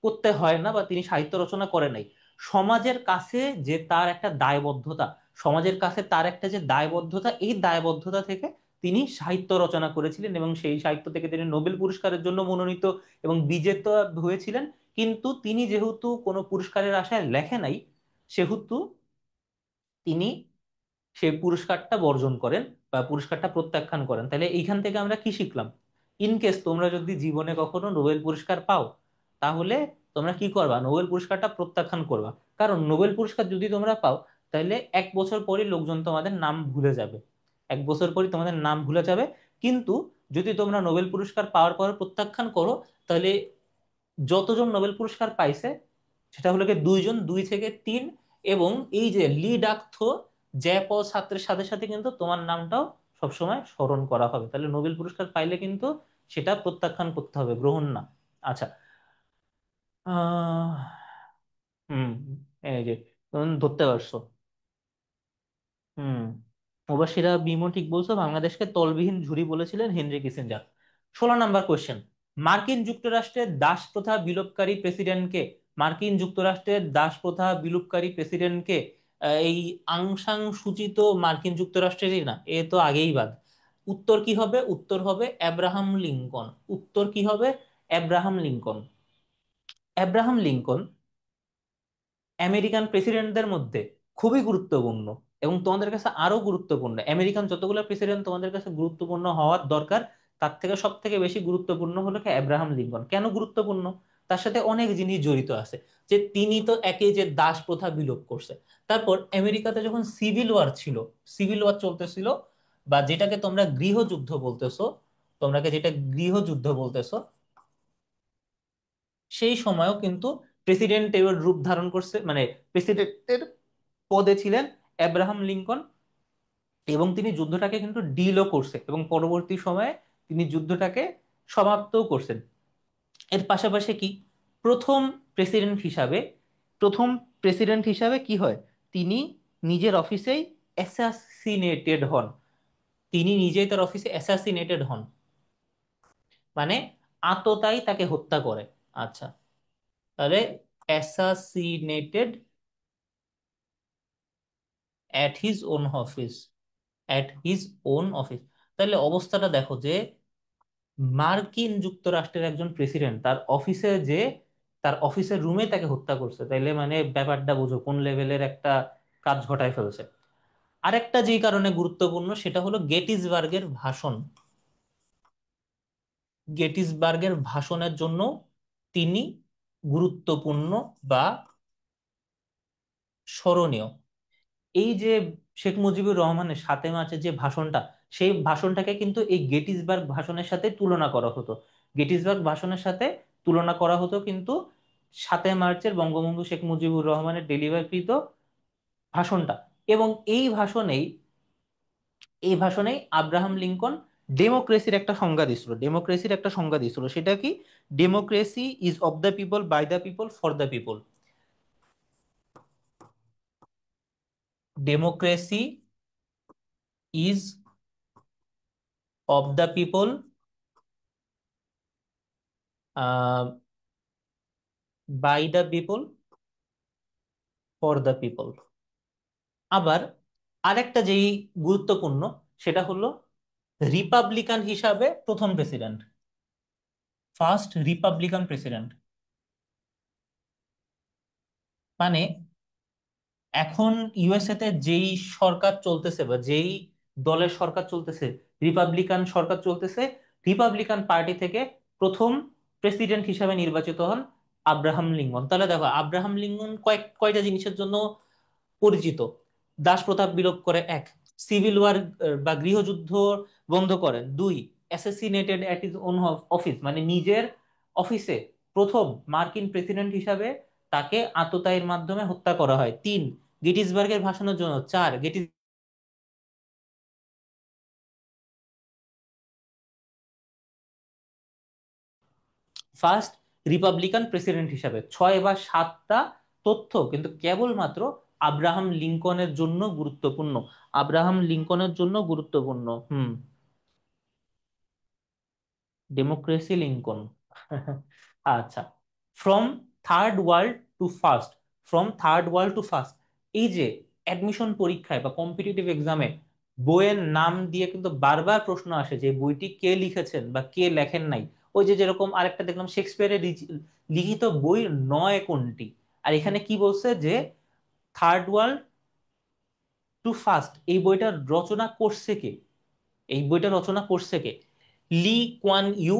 করতে হয় না, বা তিনি সাহিত্য রচনা করে নাই। সমাজের কাছে যে তার একটা দায়বদ্ধতা, সমাজের কাছে তার একটা যে দায়বদ্ধতা, এই দায়বদ্ধতা থেকে তিনি সাহিত্য রচনা করেছিলেন, এবং সেই সাহিত্য থেকে তিনি নোবেল পুরস্কারের জন্য মনোনীত এবং বিজেতা হয়েছিলেন। কিন্তু তিনি যেহেতু কোনো পুরস্কারের আশায় লেখে নাই, সেহেতু তিনি সেই পুরস্কারটা বর্জন করেন বা পুরস্কারটা প্রত্যাখ্যান করেন। তাহলে এইখান থেকে আমরা কি শিখলাম? ইনকেস তোমরা যদি জীবনে কখনো নোবেল পুরস্কার পাও, তাহলে তোমরা কি করবা, নোবেল পুরস্কারটা প্রত্যাখ্যান করবা। কারণ নোবেল পুরস্কার যদি তোমরা পাও, তাহলে 1 বছর পরই লোকজন তোমাদের নাম ভুলে যাবে, 1 বছর পরই তোমাদের নাম ভুলে যাবে। কিন্তু যদি তোমরা নোবেল পুরস্কার পাওয়ার পর প্রত্যাখ্যান করো, তাহলে যতজন নোবেল পুরস্কার পাইছে সেটা হলো গিয়ে দুইজন, 2 থেকে 3। এবং এই যে লি ডাকথো জ্যাপল ছাত্রের সাথে সাথে কিন্তু তোমার নামটাও সবসময় স্মরণ করা হবে। তাহলে নোবেল পুরস্কার পাইলে কিন্তু সেটা প্রত্যাখ্যান করতে হবে, গ্রহণ না। আচ্ছা। আহ হুম, এই যে তুমি ধরতে পারছো। হুম, মুবাশিরা বিমো ঠিক বলছো, বাংলাদেশকে তলবিহীন ঝুড়ি বলেছিলেন হেনরি কিসিঞ্জার। 16 নম্বর কোশ্চেন। মার্কিন যুক্তরাষ্ট্রের দাস প্রথা বিলোপকারী প্রেসিডেন্টকে? মার্কিন যুক্তরাষ্ট্রের দাস প্রথা বিলোপকারী প্রেসিডেন্টকে? এই আং সাং সূচি তো মার্কিন যুক্তরাষ্ট্রেরই না, এ তো আগেই বাদ। উত্তর কি হবে? উত্তর হবে অ্যাব্রাহাম লিঙ্কন। উত্তর কি হবে? Abraham Lincoln. Abraham Lincoln American প্রেসিডেন্টদের মধ্যে খুবই গুরুত্বপূর্ণ, এবং তোমাদের কাছে আরো গুরুত্বপূর্ণ। আমেরিকান যতগুলো প্রেসিডেন্ট তোমাদের কাছে গুরুত্বপূর্ণ হওয়ার দরকার, তার থেকে সব থেকে বেশি গুরুত্বপূর্ণ হলো কি অ্যাব্রাহাম লিঙ্কন। কেন গুরুত্বপূর্ণ? তার সাথে অনেক জিনিস জড়িত আছে। যে তিনি তো একই যে দাস প্রথা বিলোপ করছে, তারপর আমেরিকাতে যখন সিভিল ওয়ার ছিল, সিভিল ওয়ার চলতেছিল, বা যেটাকে তোমরা গৃহযুদ্ধ বলতেছো, তোমরাকে যেটা গৃহযুদ্ধ বলতেছো, সেই সময়ও কিন্তু প্রেসিডেন্ট এর রূপ ধারণ করছে, মানে প্রেসিডেন্টের পদে ছিলেন আব্রাহাম লিঙ্কন, এবং তিনি যুদ্ধটাকে কিন্তু ডিলও করছে, এবং পরবর্তী সময়ে তিনি যুদ্ধটাকে সমাপ্তও করছেন। এর পাশাপাশি কি, প্রথম প্রেসিডেন্ট হিসাবে প্রথম প্রেসিডেন্ট হিসাবে কি হয়, তিনি নিজের অফিসেই অ্যাসাসিনেটেড হন। তিনি নিজেই তার অফিসে অ্যাসাসিনেটেড হন, মানে আততায়ী তাকে হত্যা করে। আচ্ছা, তাহলে assassinated at his own office, at his own office. তাহলে অবস্থাটা দেখো যে মার্কিন যুক্তরাষ্ট্রের একজন প্রেসিডেন্ট তার অফিসের রুমে তাকে হত্যা করছে, তাইলে মানে ব্যাপারটা বুঝো কোন লেভেলের একটা কাজ ঘটায় ফেলছে। আরেকটা যেই কারণে গুরুত্বপূর্ণ সেটা হলো গেটিসবার্গের ভাষণ। গেটিসবার্গের ভাষণের জন্য তিনি গুরুত্বপূর্ণ বা স্মরণীয়। এই যে শেখ মুজিবুর রহমানের 7 মার্চের যে ভাষণটা, সেই ভাষণটাকে কিন্তু এই গেটিসবার্গ ভাষণের সাথে তুলনা করা হতো। গেটিসবার্গ ভাষণের সাথে তুলনা করা হতো কিন্তু 7 মার্চের বঙ্গবন্ধু শেখ মুজিবুর রহমানের ডেলিভারকৃত ভাষণটা। এবং এই ভাষণেই আব্রাহাম লিঙ্কন ডেমোক্রেসির একটা সংজ্ঞা দিছিল। সেটা কি? Democracy is of the people, by the people, for the people. Democracy is of the people, by the people, for the people. আবার আরেকটা যেই গুরুত্বপূর্ণ, সেটা হলো রিপাবলিকান হিসাবে প্রথম প্রেসিডেন্ট, ফার্স্ট রিপাবলিকান প্রেসিডেন্ট। মানে এখন ইউএসএ তে যেই সরকার চলতেছে বা যেই দলের সরকার চলতেছে, রিপাবলিকান সরকার চলতেছে, রিপাবলিকান পার্টি থেকে প্রথম প্রেসিডেন্ট হিসাবে নির্বাচিত হন আব্রাহাম লিঙ্কন। তাহলে দেখো আব্রাহাম লিঙ্কন কয়টা জিনিসের জন্য পরিচিত: দাস প্রথা বিলোপ করে, এক; সিভিল ওয়ার বা গৃহযুদ্ধ বন্ধ করেন, দুই; assassinated at his own office, মানে নিজের অফিসে প্রথম মার্কিন প্রেসিডেন্ট হিসাবে তাকে আততায়ীর মাধ্যমে হত্যা করা হয়, তিন; গেটিসবার্গের ভাষণের জন্য, চার; ফার্স্ট রিপাবলিকান প্রেসিডেন্ট হিসাবে। ছয় বা সাতটা তথ্য কিন্তু কেবলমাত্র আব্রাহাম লিঙ্কনের জন্য গুরুত্বপূর্ণ, আব্রাহাম লিঙ্কনের জন্য গুরুত্বপূর্ণ। হুম। Democracy Lincoln. আচ্ছা। From third world to First, From third world to First, এই যে অ্যাডমিশন পরীক্ষায় বা কম্পিটিটিভ এক্সামে বইয়ের নাম দিয়ে কিন্তু বারবার প্রশ্ন আসে যে বইটি কে লিখেছেন বা কে লেখেন নাই। ওই যে যেরকম আরেকটা দেখলাম, শেক্সপিয়ারের লিখিত বই নয় কোনটি, আর এখানে কি বলছে যে থার্ড ওয়ার্ল্ড টু ফার্স্ট, এই বইটা রচনা করছে কে, এই বইটা রচনা করছে কে? Lee Kuan Yew,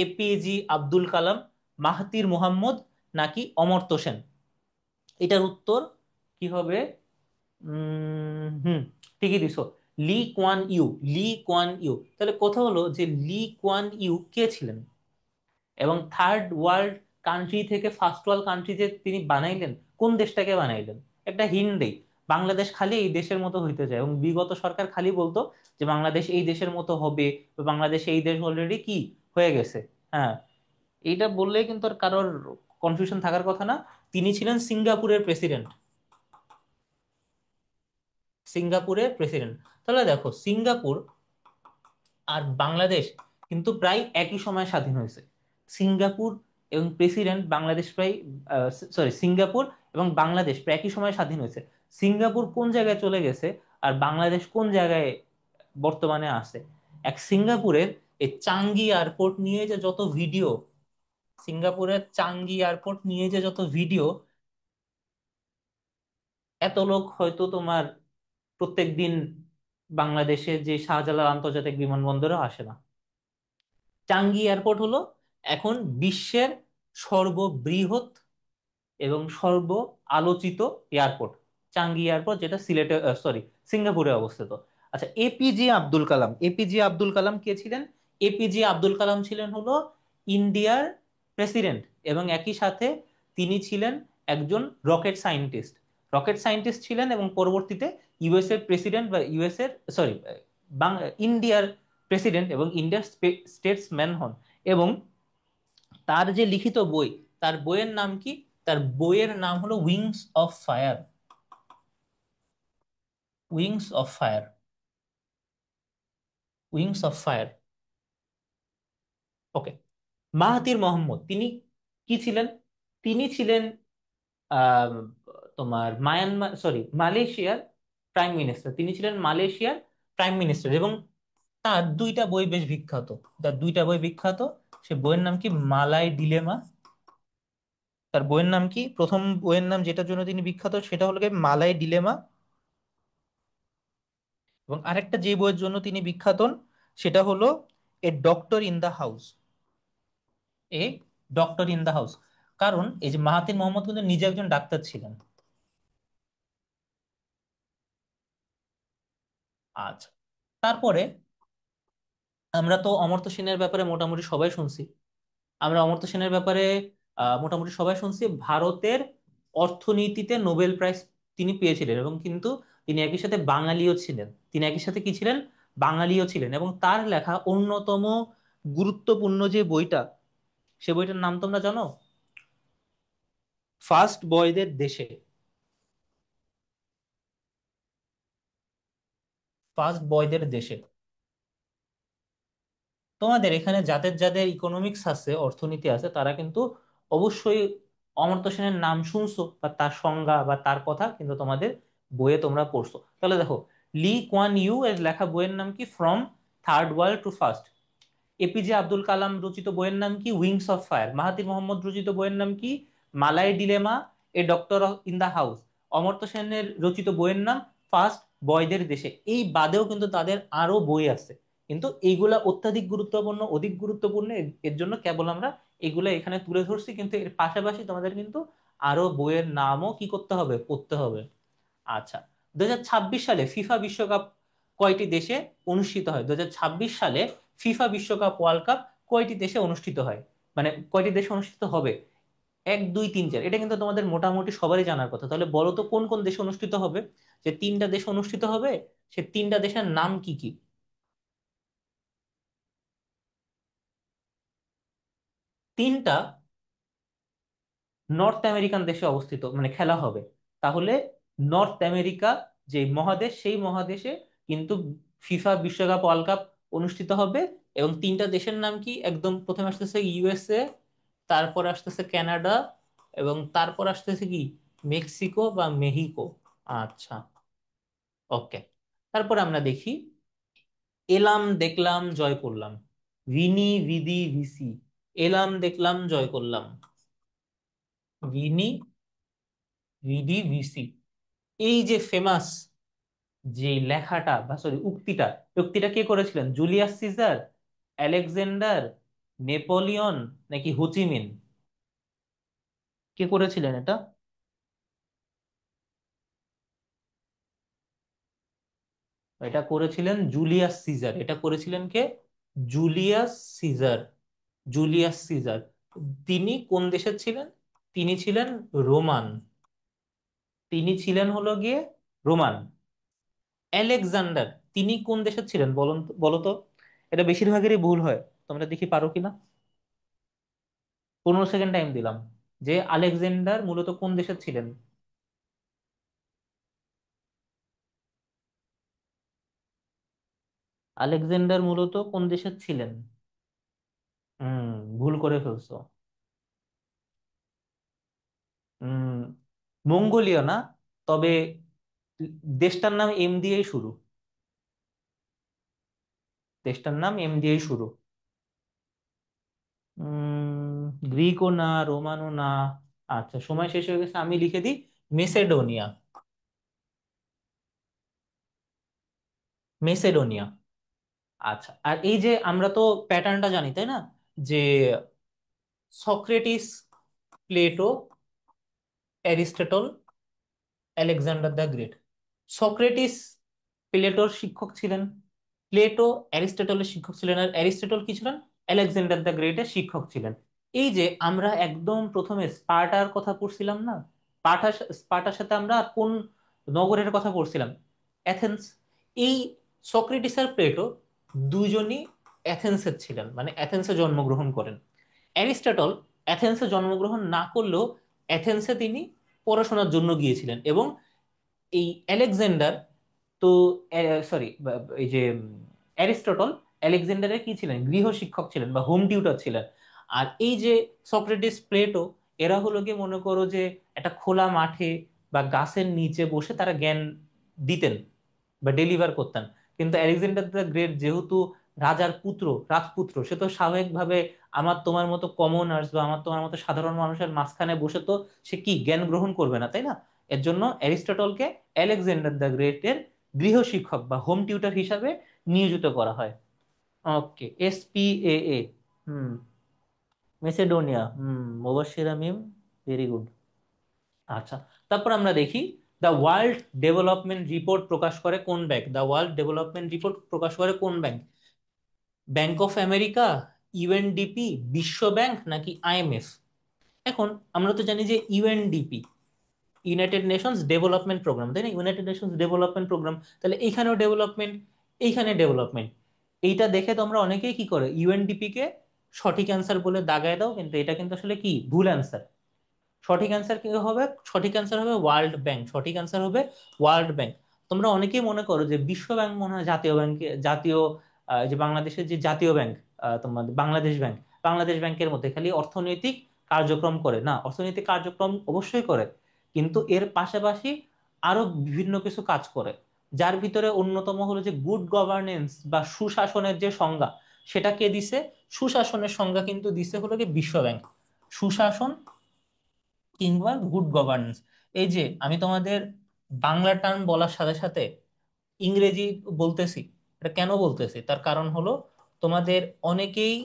APJ Abdul Kalam, Mahathir Mohamad, নাকি অমর্ত্য সেন? এটার উত্তর কি হবে? হুম, ঠিকই দিছো, লি Kuan you, Li Kuan you. তাহলে কথা হলো যে লি কোয়ান ইউ কে ছিলেন, এবং থার্ড ওয়ার্ল্ড কান্ট্রি থেকে ফার্স্ট ওয়ার্ল্ড কান্ট্রি যে তিনি বানাইলেন, কোন দেশটাকে বানাইলেন? একটা হিন্ট দেই, বাংলাদেশ খালি এই দেশের মতো হইতে যায়, এবং বিগত সরকার খালি বলতো যে বাংলাদেশ এই দেশের মতো হবে, বা বাংলাদেশ এই দেশ অলরেডি কি হয়ে গেছে। হ্যাঁ, এইটা বললে কিন্তু আর কারোর কনফিউশন থাকার কথা না। তিনি ছিলেন সিঙ্গাপুরের প্রেসিডেন্ট, সিঙ্গাপুরের প্রেসিডেন্ট। তাহলে দেখো সিঙ্গাপুর আর বাংলাদেশ কিন্তু প্রায় একই সময় স্বাধীন হয়েছে। সিঙ্গাপুর এবং প্রেসিডেন্ট বাংলাদেশ প্রায়, সরি, সিঙ্গাপুর এবং বাংলাদেশ প্রায় একই সময় স্বাধীন হয়েছে। সিঙ্গাপুর কোন জায়গায় চলে গেছে আর বাংলাদেশ কোন জায়গায় বর্তমানে আছে? এক, সিঙ্গাপুরের এই চাঙ্গি এয়ারপোর্ট নিয়ে যে যত ভিডিও, সিঙ্গাপুরের চাঙ্গি এয়ারপোর্ট নিয়ে যে যত ভিডিও, এত লোক হয়তো তোমার প্রত্যেক দিন বাংলাদেশে যে শাহজালাল আন্তর্জাতিক বিমানবন্দরে আসে না। চাঙ্গি এয়ারপোর্ট হলো এখন বিশ্বের সর্ববৃহৎ এবং সর্ব আলোচিত এয়ারপোর্ট, চাঙ্গি এয়ারপোর্ট, যেটা সিলেটে, সরি, সিঙ্গাপুরে অবস্থিত। আচ্ছা, এপিজে আব্দুল কালাম, এপিজে আব্দুল কালাম কে ছিলেন? এপিজে আব্দুল কালাম ছিলেন হলো ইন্ডিয়ার প্রেসিডেন্ট, এবং একই সাথে তিনি ছিলেন একজন রকেট সায়েন্টিস্ট, রকেট সায়েন্টিস্ট ছিলেন, এবং পরবর্তীতে ইউএস এর প্রেসিডেন্ট বা ইউএস এর, সরি, ইন্ডিয়ার প্রেসিডেন্ট এবং ইন্ডিয়ার স্টেটসম্যান হন। এবং তার যে লিখিত বই, তার বইয়ের নাম কি? তার বইয়ের নাম হলো wings of fire, wings of fire, wings of fire. Okay. Mahathir Mohammad তিনি কি ছিলেন? তিনি ছিলেন আহ, তোমার মায়ানমার, সরি, মালয়েশিয়ার প্রাইম মিনিস্টার, তিনি ছিলেন মালয়েশিয়ার প্রাইম মিনিস্টার, এবং তার দুইটা বই বেশ বিখ্যাত, তার দুইটা বই বিখ্যাত। সে বইয়ের নাম কি? Malay dilemma. তার বইয়ের নাম কি? প্রথম বইয়ের নাম যেটার জন্য তিনি বিখ্যাত সেটা হলো গিয়ে মালাই ডিলেমা, এবং আরেকটা যে বইয়ের জন্য তিনি বিখ্যাত সেটা হলো এ Doctor in the house, A Doctor in the house. কারণ এই যে মাহাতির মোহাম্মদ কিন্তু নিজে একজন ডাক্তার ছিলেন। আচ্ছা, তারপরে আমরা তো অমর্ত্য সেনের ব্যাপারে মোটামুটি সবাই শুনছি, আমরা অমর্ত্য সেনের ব্যাপারে মোটামুটি সবাই শুনছি। ভারতের অর্থনীতিতে নোবেল প্রাইজ তিনি পেয়েছিলেন, এবং কিন্তু তিনি একই সাথে বাঙালিও ছিলেন, তিনি একই সাথে কি ছিলেন? বাঙালিও ছিলেন। এবং তার লেখা অন্যতম গুরুত্বপূর্ণ যে বইটা, সে বইটার নাম তোমরা জানো? ফার্স্ট বয়দের দেশে। ফার্স্ট বয়দের দেশে। তোমাদের এখানে যাদের যাদের ইকোনমিক্স আছে, অর্থনীতি আছে, তারা কিন্তু অবশ্যই অমর্ত্য সেনের নাম শুনছো, বা তার সংজ্ঞা বা তার কথা কিন্তু তোমাদের বইয়ে তোমরা পড়ছো। তাহলে দেখো, লি কোয়ান ইউ এর লেখা বইয়ের নাম কি? From third world to First. APJ Abdul Kalam রচিত বইয়ের নাম কি? Wings of Fire. Mahathir Mohamad রচিত বইয়ের নাম কি? Malay Dilemma, A Doctor in the House. Amartya সেনের রচিত বইয়ের নাম ফার্স্ট বয়দের দেশে। এই বাদেও কিন্তু তাদের আরো বই আছে, কিন্তু এইগুলা অত্যাধিক গুরুত্বপূর্ণ, অধিক গুরুত্বপূর্ণ, এর জন্য কেবল আমরা এগুলা এখানে তুলে ধরছি। কিন্তু এর পাশাপাশি তোমাদের কিন্তু আরো বইয়ের নামও কি করতে হবে? পড়তে হবে। আচ্ছা, 2026 সালে ফিফা বিশ্বকাপ কয়টি দেশে অনুষ্ঠিত হয়? 2026 সালে ফিফা বিশ্বকাপ ওয়ার্ল্ড কাপ কয়টি দেশে অনুষ্ঠিত হয়, মানে কয়টি দেশে অনুষ্ঠিত হবে? এক, দুই, তিন, চার, এটা কিন্তু তোমাদের মোটামুটি সবারই জানার কথা। তাহলে বলো তো কোন কোন দেশে অনুষ্ঠিত হবে? যে তিনটা দেশে অনুষ্ঠিত হবে, সে তিনটা দেশের নাম কি কি? তিনটা নর্থ আমেরিকান দেশে অবস্থিত, মানে খেলা হবে। তাহলে নর্থ আমেরিকা যে মহাদেশ, সেই মহাদেশে কিন্তু ফিফা বিশ্বকাপ ওয়ার্ল্ড কাপ অনুষ্ঠিত হবে। এবং তিনটা দেশের নাম কি? একদম প্রথমে আসতেছে ইউএসএ, তারপর আসতেছে কানাডা, এবং তারপর আসতেছে কি? মেক্সিকো বা মেহিকো। আচ্ছা, ওকে। তারপর আমরা দেখি, এলাম দেখলাম জয় করলাম। Veni vidi vici. এলাম দেখলাম জয় করলাম। Veni vidi vici. এই যে ফেমাস যে লেখাটা, বা সরি উক্তিটা, উক্তিটা কে করেছিলেন? জুলিয়াস সিজার, আলেকজান্ডার, নেপোলিয়ন, নাকি হোচিমিন? কে করেছিলেন এটা? এটা করেছিলেন জুলিয়াস সিজার। এটা করেছিলেন কে? Julius Caesar. Julius Caesar. তিনি কোন দেশের ছিলেন? তিনি ছিলেন রোমান। তিনি ছিলেন হলো গিয়ে রোমান। আলেকজান্ডার, তিনি কোন দেশের ছিলেন বলুন তো, বলো তো। এটা বেশিরভাগেরই ভুল হয়, তোমরা দেখি পারো কিনা। 15 সেকেন্ড টাইম দিলাম। যে আলেকজান্ডার মূলত কোন দেশের ছিলেন? আলেকজান্ডার মূলত কোন দেশের ছিলেন? হুম, ভুল করে ফেলছো। হুম, মঙ্গোলীয় না, তবে দেশটার নাম এম দিয়েই শুরু। দেশটার নাম এম দিয়েই শুরু। উম গ্রিকও না, রোমানও না। আচ্ছা, সময় শেষ হয়ে গেছে, আমি লিখে দিই মেসেডোনিয়া। মেসেডোনিয়া। আচ্ছা, আর এই যে আমরা তো প্যাটার্নটা জানি, তাই না? যে Socrates, Plato, Aristotle, Alexander the Great. Socrates প্লেটোর শিক্ষক ছিলেন, প্লেটো অ্যারিস্টটলের শিক্ষক ছিলেন, আর অ্যারিস্টটল কি ছিলেন? আলেকজান্ডার দ্য গ্রেটের শিক্ষক ছিলেন। এই যে আমরা একদম প্রথমে স্পার্টার কথা পড়ছিলাম না, স্পার্টার সাথে আমরা আর কোন নগরের কথা পড়ছিলাম? অ্যাথেন্স। এই সক্রেটিস আর প্লেটো দুইজনই অ্যাথেন্সের ছিলেন, মানে অ্যাথেন্সে জন্মগ্রহণ করেন। অ্যারিস্টটল অ্যাথেন্সে জন্মগ্রহণ না করলেও অ্যাথেন্সে তিনি পড়াশোনার জন্য গিয়েছিলেন। এবং এই আলেকজান্ডার, তো সরি, এই যে অ্যারিস্টটল আলেকজান্ডারের কি ছিলেন? গৃহ শিক্ষক ছিলেন বা হোম টিউটর ছিলেন। আর এই যে সক্রেটিস, প্লেটো, এরা হলো গিয়ে মনে করো যে একটা খোলা মাঠে বা গাছের নিচে বসে তারা জ্ঞান দিতেন বা ডেলিভার করতেন। কিন্তু আলেকজান্ডার দ্য গ্রেট যেহেতু রাজার পুত্র, রাজপুত্র, সে তো স্বাভাবিকভাবে আমার তোমার মতো কমনার্স বা আমার তোমার মতো সাধারণ মানুষের মাঝখানে বসে তো সে কি জ্ঞান গ্রহণ করবে না, তাই না? এর জন্য অ্যারিস্টটলকে আলেকজান্ডার দ্য গ্রেটের গৃহ শিক্ষক বা হোম টিউটর হিসাবে নিয়োজিত করা হয়। Okay, SPAA। হুম, Macedonia. Mubashshir Mim, very good. আচ্ছা, তারপর আমরা দেখি, দ্য ওয়ার্ল্ড ডেভেলপমেন্ট রিপোর্ট প্রকাশ করে কোন bank? The World Development Report প্রকাশ করে কোন bank? Bank of America, UNDP, বিশ্ব ব্যাংক, নাকি IMF? এখন আমরা তো জানি যে UNDP, United Nations Development Programme, তাই না? ইউনাইটেড নেশনস ডেভেলপমেন্ট প্রোগ্রাম, তাহলে এইখানেও ডেভেলপমেন্ট, এইখানে ডেভেলপমেন্ট। এইটা দেখে তোমরা অনেকেই কি করে, ইউএনডিপি কে সঠিক অ্যান্সার বলে দাগায় দাও, কিন্তু এটা কিন্তু আসলে কি? ভুল অ্যান্সার। সঠিক অ্যান্সার কি হবে? সঠিক অ্যান্সার হবে ওয়ার্ল্ড ব্যাংক। সঠিক অ্যান্সার হবে ওয়ার্ল্ড ব্যাংক। তোমরা অনেকেই মনে করো যে বিশ্ব ব্যাংক মনে হয় জাতীয় ব্যাংকে জাতীয় এই যে বাংলাদেশের যে জাতীয় ব্যাংক, তোমার বাংলাদেশ ব্যাংকের মধ্যে খালি অর্থনৈতিক কার্যক্রম করে। না, অর্থনৈতিক কার্যক্রম অবশ্যই করে, কিন্তু এর পাশাপাশি আরো বিভিন্ন কিছু কাজ করে, যার ভিতরে অন্যতম হলো যে গুড গভর্নেন্স বা সুশাসনের যে সংজ্ঞা, সেটা কে দিছে? সুশাসনের সংজ্ঞা কিন্তু দিছে হলো কি বিশ্ব ব্যাংক। সুশাসন কিংবা গুড গভর্নেন্স, এই যে আমি তোমাদের বাংলা টার্ম বলার সাথে সাথে ইংরেজি বলতেছি, এটা কেন বলতেছি তার কারণ হলো, তোমাদের অনেকেই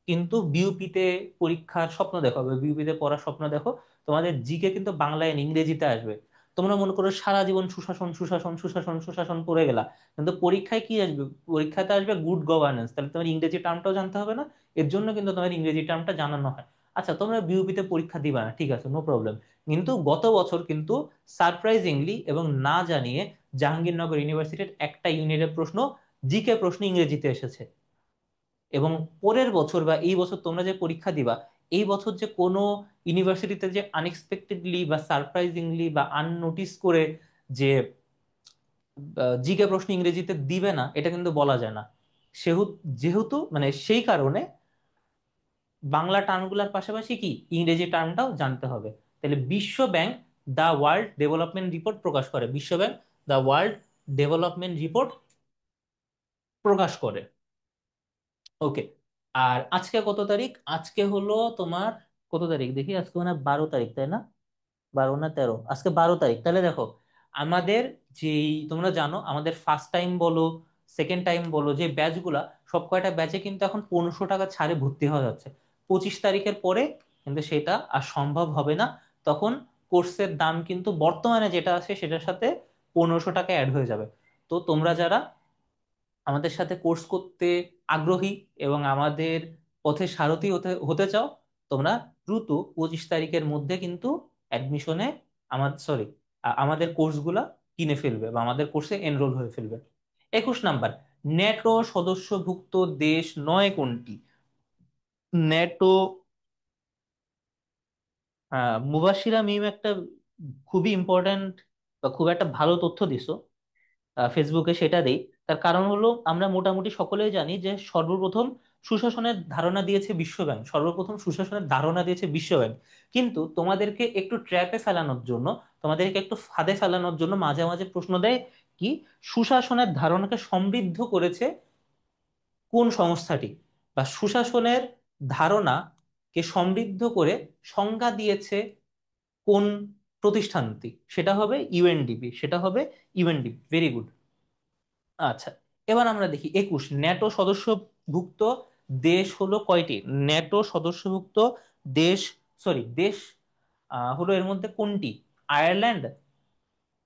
কিন্তু বিউপিতে পরীক্ষার স্বপ্ন দেখো বা বিউপিতে পড়ার স্বপ্ন দেখো, তোমাদের জিকে কিন্তু বাংলায় and ইংরেজিতে আসবে। তোমরা মনে করো সারা জীবন সুশাসন সুশাসন সুশাসন সুশাসন পড়ে গেলা, কিন্তু পরীক্ষায় কি আসবে? পরীক্ষাতে আসবে গুড গভর্নেন্স, তাহলে তোমার ইংরেজি টার্মটাও জানতে হবে না। এর জন্য কিন্তু তোমার ইংরেজি টার্মটা জানানো হয়। আচ্ছা, তোমরা বিউপিতে পরীক্ষা দিবা না, ঠিক আছে, নো প্রবলেম, কিন্তু গত বছর কিন্তু সারপ্রাইজিংলি এবং না জানিয়ে জাহাঙ্গীরনগর ইউনিভার্সিটির একটা ইউনিটের প্রশ্ন, জিকে প্রশ্ন ইংরেজিতে এসেছে। এবং পরের বছর বা এই বছর তোমরা যে পরীক্ষা দিবা, এই বছর যে কোনো ইউনিভার্সিটিতে যে আনএক্সপেক্টেডলি বা সারপ্রাইজিংলি বা আননোটিস করে যে জিকে প্রশ্ন ইংরেজিতে দিবে না, এটা কিন্তু বলা যায় না। সেহেতু যেহেতু মানে সেই কারণে বাংলা টার্মগুলোর পাশাপাশি কি ইংরেজি টার্মটাও জানতে হবে। তাহলে বিশ্ব bank the World Development Report প্রকাশ করে, বিশ্ব bank the World Development Report প্রকাশ করে। ওকে। আর আজকে কত তারিখ? আজকে হলো তোমার, কত তারিখ দেখি, আজকে মানে 12 তারিখ, তাই না? 12 না 13, আজকে 12 তারিখ। তাহলে দেখো, আমাদের যেই, তোমরা জানো আমাদের ফার্স্ট টাইম বলো সেকেন্ড টাইম বলো যে ব্যাচগুলা, সব কয়টা ব্যাচে কিন্তু এখন 1500 টাকা ছাড়ে ভর্তি হওয়া যাচ্ছে। 25 তারিখের পরে কিন্তু সেটা আর সম্ভব হবে না। তখন কোর্সের দাম কিন্তু বর্তমানে যেটা আছে সেটার সাথে 1500 টাকা অ্যাড হয়ে যাবে। তো তোমরা যারা আমাদের সাথে কোর্স করতে আগ্রহী এবং আমাদের পথে সারথি হতে হতে চাও, তোমরা দ্রুত 25 তারিখের মধ্যে কিন্তু অ্যাডমিশনে, সরি, আমাদের কোর্সগুলা কিনে ফেলবে বা আমাদের কোর্সে এনরোল হয়ে ফেলবে। 21 নাম্বার, ন্যাটো সদস্যভুক্ত দেশ নয় কোনটি? ন্যাটো, মুবাশিরা মিম একটা খুবই ইম্পর্ট্যান্ট বা খুব একটা ভালো তথ্য দিছো ফেসবুকে, সেটা দেই। তার কারণ হলো আমরা মোটামুটি সকলেই জানি যে সর্বপ্রথম সুশাসনের ধারণা দিয়েছে বিশ্বব্যাংক, সর্বপ্রথম সুশাসনের ধারণা দিয়েছে বিশ্বব্যাংক। কিন্তু তোমাদেরকে একটু ট্র্যাপে ফেলানোর জন্য, তোমাদেরকে একটু ফাঁদে ফেলানোর জন্য মাঝে মাঝে প্রশ্ন দেয় কি, সুশাসনের ধারণাকে সমৃদ্ধ করেছে কোন সংস্থাটি, বা সুশাসনের ধারণাকে সমৃদ্ধ করে সংজ্ঞা দিয়েছে কোন প্রতিষ্ঠানটি, সেটা হবে ইউএনডিপি, সেটা হবে ইউএনডিপি। Very good. আচ্ছা, এবার আমরা দেখি 21, ন্যাটো সদস্যভুক্ত দেশ হলো কয়টি? ন্যাটো সদস্যভুক্ত দেশ, সরি দেশ হলো এর মধ্যে কোনটি? আয়ারল্যান্ড,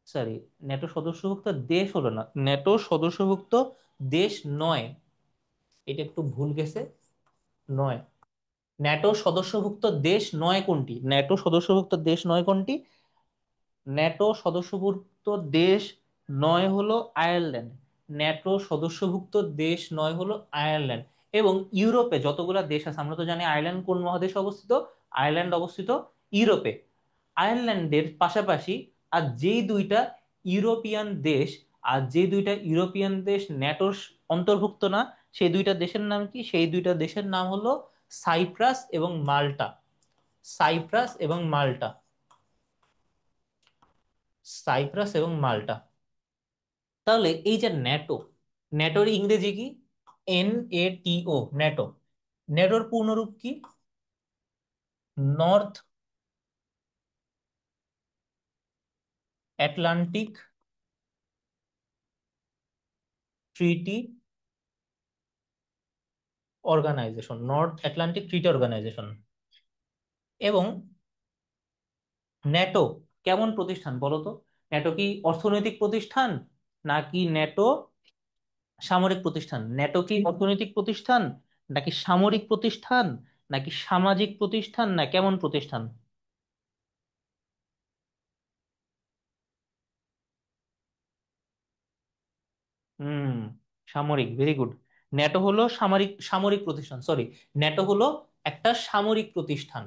সরি, ন্যাটো সদস্যভুক্ত দেশ হলো না, ন্যাটো সদস্যভুক্ত দেশ নয়, এটা একটু ভুল গেছে, নয়। ন্যাটো সদস্যভুক্ত দেশ নয় কোনটি? ন্যাটো সদস্যভুক্ত দেশ নয় কোনটি? ন্যাটো সদস্যভুক্ত দেশ নয় হলো আয়ারল্যান্ড। ন্যাটো সদস্যভুক্ত দেশ নয় হলো আয়ারল্যান্ড। এবং ইউরোপে যতগুলা দেশ আছে, আমরা তো জানি আয়ারল্যান্ড কোন মহাদেশে অবস্থিত, আয়ারল্যান্ড অবস্থিত ইউরোপে। আয়ারল্যান্ডের পাশাপাশি আর যেই দুইটা ইউরোপিয়ান দেশ, আর যে দুইটা ইউরোপিয়ান দেশ ন্যাটোর অন্তর্ভুক্ত না, সেই দুইটা দেশের নাম কি? সেই দুইটা দেশের নাম হলো সাইপ্রাস এবং মাল্টা। সাইপ্রাস এবং মাল্টা, সাইপ্রাস এবং মাল্টা। তাহলে এই যে ন্যাটো, ন্যাটোর ইংরেজি কি? NATO, NATO. ন্যাটোর পূর্ণরূপ কি? North Atlantic treaty organization, north Atlantic treaty organization. এবং ন্যাটো কেমন প্রতিষ্ঠান বলো তো? ন্যাটো কি অর্থনৈতিক প্রতিষ্ঠান, নাকি ন্যাটো সামরিক প্রতিষ্ঠান? ন্যাটো কি অর্থনৈতিক প্রতিষ্ঠান, নাকি সামরিক প্রতিষ্ঠান, নাকি সামাজিক প্রতিষ্ঠান, না কেমন প্রতিষ্ঠান? হুম, সামরিক, ভেরি গুড। ন্যাটো হলো সামরিক, সামরিক প্রতিষ্ঠান, সরি, ন্যাটো হলো একটা সামরিক প্রতিষ্ঠান।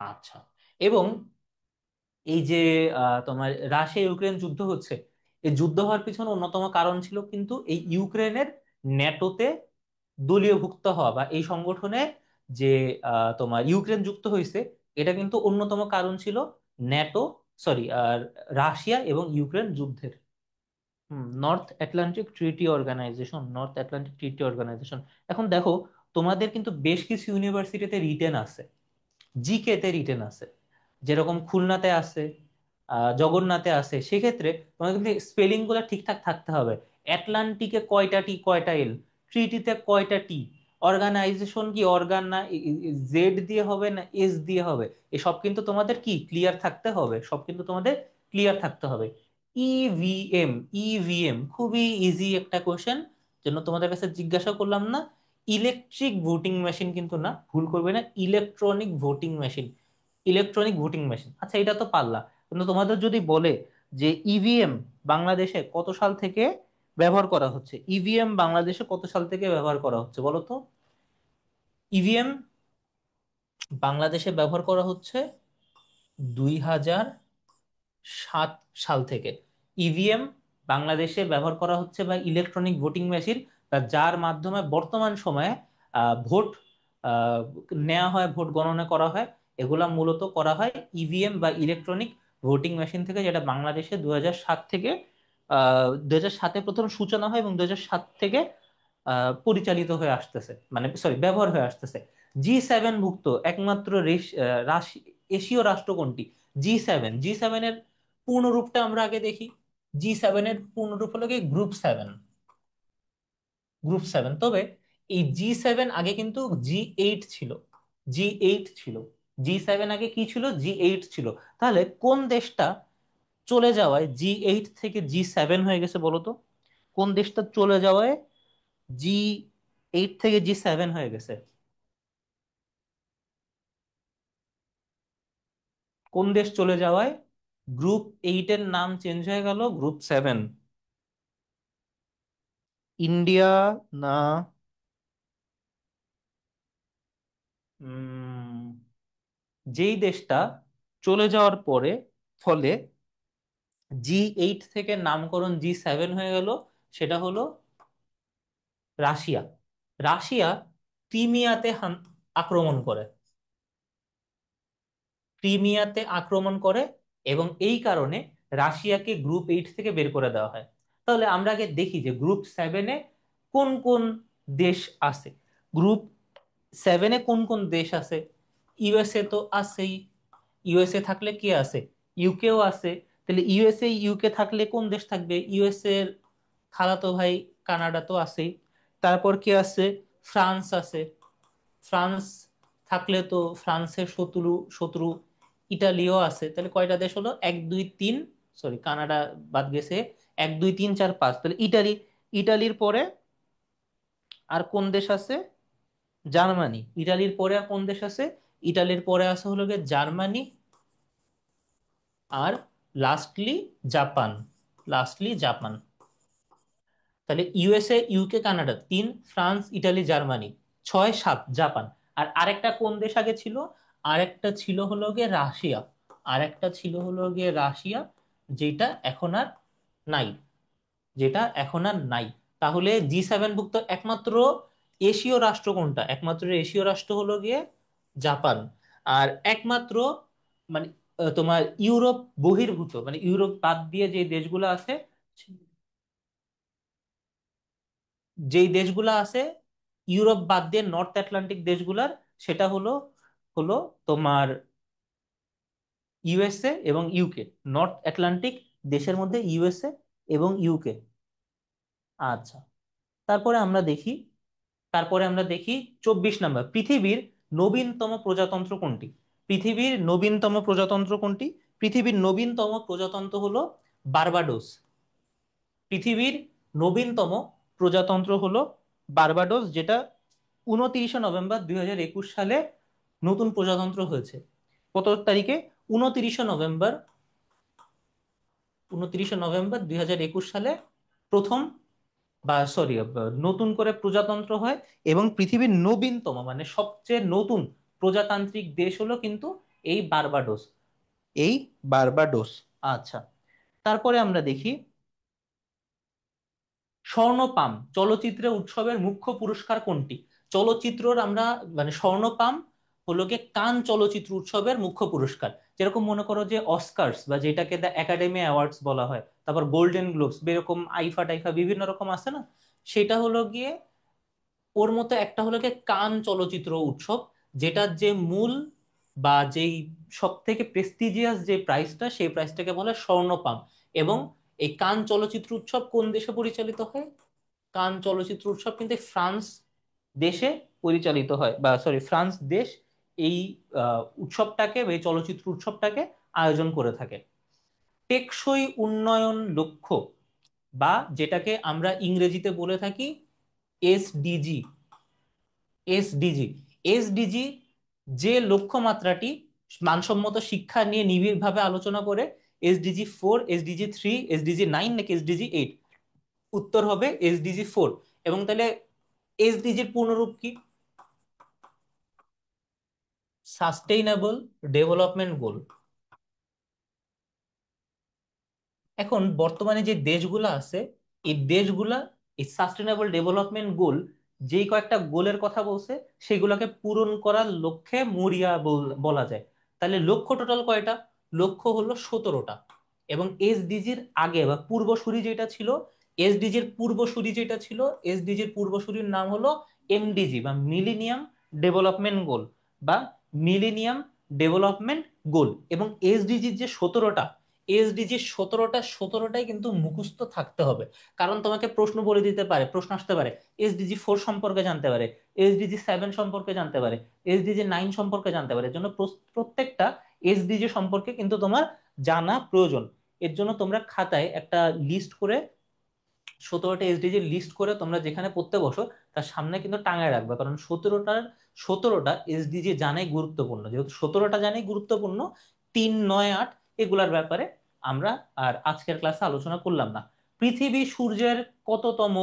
আচ্ছা। এবং এই যে তোমার রাশিয়া ইউক্রেন যুদ্ধ হচ্ছে, এই যুদ্ধ হওয়ার পিছনে অন্যতম কারণ ছিল কিন্তু এই ইউক্রেনের ন্যাটোতে দলীয়ভুক্ত হওয়া, বা এই সংগঠনে যে তোমার ইউক্রেন যুক্ত হয়েছে, এটা কিন্তু অন্যতম কারণ ছিল ন্যাটো, সরি, আর রাশিয়া এবং ইউক্রেন যুদ্ধের। North Atlantic treaty organization, north Atlantic treaty organization. এখন দেখো, তোমাদের কিন্তু বেশ কিছু ইউনিভার্সিটিতে রিটেন আছে, জিকে তে রিটেন আছে, যেরকম খুলনাতে আছে, জগন্নাথে আছে। সেক্ষেত্রে তোমার কিন্তু স্পেলিং গুলো ঠিকঠাক থাকতে হবে। অ্যাটলান্টিকে কয়টা টি, কয়টা এল, ট্রিটিতে কয়টা টি, অর্গানাইজেশন কি অর্গান না জেড দিয়ে হবে না এস দিয়ে হবে, এসব কিন্তু তোমাদের কি ক্লিয়ার থাকতে হবে, সব কিন্তু তোমাদের ক্লিয়ার থাকতে হবে। ইভিএম, ইভিএম খুবই ইজি একটা কোশ্চেন, জন্য তোমাদের কাছে জিজ্ঞাসা করলাম না। ইলেকট্রিক ভোটিং মেশিন কিন্তু না, ভুল করবে না, electronic voting machine, electronic voting machine. আচ্ছা, এটা তো পারলা, কিন্তু তোমাদের যদি বলে যে ইভিএম বাংলাদেশে কত সাল থেকে ব্যবহার করা হচ্ছে, ইভিএম বাংলাদেশে কত সাল থেকে ব্যবহার করা হচ্ছে বলো তো? ইভিএম বাংলাদেশে ব্যবহার করা হচ্ছে 2007 সাল থেকে। ইভিএম বাংলাদেশে ব্যবহার করা হচ্ছে, বা ইলেকট্রনিক ভোটিং মেশিন, যার মাধ্যমে বর্তমান সময়ে ভোট আহ, নেওয়া হয়, ভোট গণনা করা হয়, এগুলা মূলত করা হয় ইভিএম বা ইলেকট্রনিক ভোটিং মেশিন থেকে, যেটা বাংলাদেশে 2007 থেকে 2007-এ প্রথম সূচনা হয় এবং 2007 থেকে পরিচালিত হয়ে আসতেছে, মানে সরি ব্যবহার হয়ে আসতেছে। জি 7 ভুক্ত একমাত্র এশীয় রাষ্ট্র কোনটি? জি 7, জি 7 এর পূর্ণরূপটা আমরা আগে দেখি। জি 7 এর পূর্ণরূপ হলো কি গ্রুপ 7, গ্রুপ 7। তবে এই জি 7 আগে কিন্তু জি 8 ছিল, জি 8 ছিল। জি 7 আগে কি ছিল? জি 8 ছিল। তাহলে কোন দেশটা চলে যাওয়ায় জি 8 থেকে জি 7 হয়ে গেছে বলো তো? কোন দেশটা চলে যাওয়ায় জি 8 থেকে জি 7 হয়ে গেছে? কোন দেশ চলে যাওয়ায় গ্রুপ 8 এর নাম চেঞ্জ হয়ে গেল গ্রুপ 7? ইন্ডিয়া না, উম, যেই দেশটা চলে যাওয়ার পরে ফলে জি 8 থেকে নামকরণ জি 7 হয়ে গেল, সেটা হলো রাশিয়া। রাশিয়া ক্রিমিয়াতে আক্রমণ করে, ক্রিমিয়াতে আক্রমণ করে, এবং এই কারণে রাশিয়াকে গ্রুপ 8 থেকে বের করে দেওয়া হয়। তাহলে আমরা আগে দেখি যে গ্রুপ 7-এ কোন কোন দেশ আছে। গ্রুপ 7-এ কোন কোন দেশ আছে? ইউএসএ তো আছেই, ইউএসএ থাকলে কি আছে? ইউকেও আছে। তাহলে ইউএসএ ইউকে থাকলে কোন দেশ থাকবে? ইউএসএ এর খালাতো ভাই কানাডা তো আছেই। তারপর কি আছে? ফ্রান্স আছে। ফ্রান্স থাকলে তো ফ্রান্সের শত্রু শত্রু ইটালিও আছে। তাহলে কয়টা দেশ হলো? 1 2 3, সরি কানাডা বাদ গেছে, 1 2 3 4 5, তাহলে ইটালি। ইটালির পরে আর কোন দেশ আছে? জার্মানি। ইটালির পরে আর কোন দেশ আছে? ইটালির পরে আছে হলো গিয়ে জার্মানি, আর লাস্টলি জাপান, লাস্টলি জাপান। তাহলে USA UK Canada 3, France Italy Germany 6 7, Japan. আর আরেকটা কোন দেশ আগে ছিল? আরেকটা ছিল হলো গিয়ে রাশিয়া, আরেকটা ছিল হলো গিয়ে রাশিয়া, যেটা এখন আর নাই, যেটা এখন আর নাই। তাহলে জি 7 ভুক্ত একমাত্র এশীয় রাষ্ট্র কোনটা? একমাত্র এশীয় রাষ্ট্র হলো গিয়ে জাপান। আর একমাত্র মানে তোমার ইউরোপ বহির্ভূত, মানে ইউরোপ বাদ দিয়ে যে দেশগুলো আছে, যেই দেশগুলা আছে ইউরোপ বাদ দিয়ে নর্থ আটলান্টিক দেশগুলার, সেটা হলো হলো তোমার ইউএসএ এবং ইউকে। নর্থ আটলান্টিক দেশের মধ্যে ইউএসএ এবং ইউকে। আচ্ছা, তারপরে আমরা দেখি, তারপরে আমরা দেখি 24 নম্বর, পৃথিবীর নবীনতম প্রজাতন্ত্র কোনটি? পৃথিবীর নবীনতম প্রজাতন্ত্র কোনটি? পৃথিবীর নবীনতম প্রজাতন্ত্র হলো বারবাডোস। পৃথিবীর নবীনতম প্রজাতন্ত্র হলো বারবাডোস, যেটা 29শে নভেম্বর 2021 সালে নতুন প্রজাতন্ত্র হয়েছে। কত তারিখে? 29শে নভেম্বর, 29শে নভেম্বর 2021 সালে প্রথম, বা সরি, নতুন করে প্রজাতন্ত্র হয়। এবং পৃথিবীর নবীনতম মানে সবচেয়ে নতুন প্রজাতান্ত্রিক দেশ হলো কিন্তু এই বারবাডোস। এই বারবাডোস। আচ্ছা, তারপরে আমরা দেখি স্বর্ণপাম চলচ্চিত্র উৎসবের মুখ্য পুরস্কার কোনটি? চলচ্চিত্রর আমরা মানে স্বর্ণপাম হলো গিয়ে কান চলচ্চিত্র উৎসবের মুখ্য পুরস্কার। যেরকম মনে করো যে অস্কারস বা যেটাকে দ্য একাডেমি অ্যাওয়ার্ডস বলা হয়, তারপর গোল্ডেন গ্লোবস, এরকম আইফা টাইফা বিভিন্ন রকম আছে না, সেটা হলো গিয়ে ওর মতো একটা হলো গিয়ে কান চলচ্চিত্র উৎসব, যেটার যে মূল বা যেই সব থেকে প্রেস্টিজিয়াস যে প্রাইজটা, সেই প্রাইজটাকে বলে স্বর্ণপাম। এবং এই কান চলচ্চিত্র উৎসব কোন দেশে পরিচালিত হয়? কান চলচ্চিত্র উৎসব কিন্তু ফ্রান্স দেশে পরিচালিত হয়, বা সরি ফ্রান্স দেশ এই উৎসবটাকে বা এই চলচ্চিত্র উৎসবটাকে আয়োজন করে থাকে। টেকসই উন্নয়ন লক্ষ্য বা যেটাকে আমরা ইংরেজিতে বলে থাকি এসডিজি, এসডিজি, এসডিজি যে লক্ষ্যমাত্রাটি মানসম্মত শিক্ষা নিয়ে নিবিড়ভাবে আলোচনা করে, এসডিজি 4, এসডিজি 3, এসডিজি 9 নাকি এসডিজি 8? উত্তর হবে এসডিজি 4। এবং তাহলে এসডিজির পূর্ণরূপ কি? Sustainable development goal. এখন বর্তমানে যে দেশগুলো আছে, এই দেশগুলা এই সাস্টেনেবল ডেভেলপমেন্ট গোল যেই কয়েকটা গোলের কথা বলছে, সেগুলোকে পূরণ করার লক্ষ্যে মরিয়া বলা যায়। তাহলে লক্ষ্য টোটাল কয়টা? লক্ষ্য হলো 17টা। এবং এসডিজির আগে বা পূর্বসূরি যেটা ছিল, এসডিজির পূর্বসূরি যেটা ছিল, এসডিজির পূর্বসূরির নাম হলো এমডিজি বা মিলিনিয়াম ডেভেলপমেন্ট গোল, বা মিলিনিয়াম ডেভেলপমেন্ট গোল। এবং এসডিজির যে 17টা, এসডিজি 17টাই কিন্তু মুখস্থ থাকতে হবে। কারণ তোমাকে প্রশ্ন বলে দিতে পারে, প্রশ্ন আসতে পারে এসডিজি 4 সম্পর্কে জানতে পারে, এসডিজি 7 সম্পর্কে জানতে পারে, এসডিজি 9 সম্পর্কে জানতে পারে। এর জন্য প্রত্যেকটা এসডিজি সম্পর্কে কিন্তু তোমার জানা প্রয়োজন। এর জন্য তোমরা খাতায় একটা লিস্ট করে, 17টা এসডিজি লিস্ট করে তোমরা যেখানে পড়তে বসো তার সামনে কিন্তু টাঙায় রাখবে। কারণ 17টা এসডিজি জানাই গুরুত্বপূর্ণ। যেহেতু 17টা জানাই গুরুত্বপূর্ণ, 3, 9, 8 এগুলার ব্যাপারে আমরা আর আজকের ক্লাসে আলোচনা করলাম না। পৃথিবী সূর্যের কততম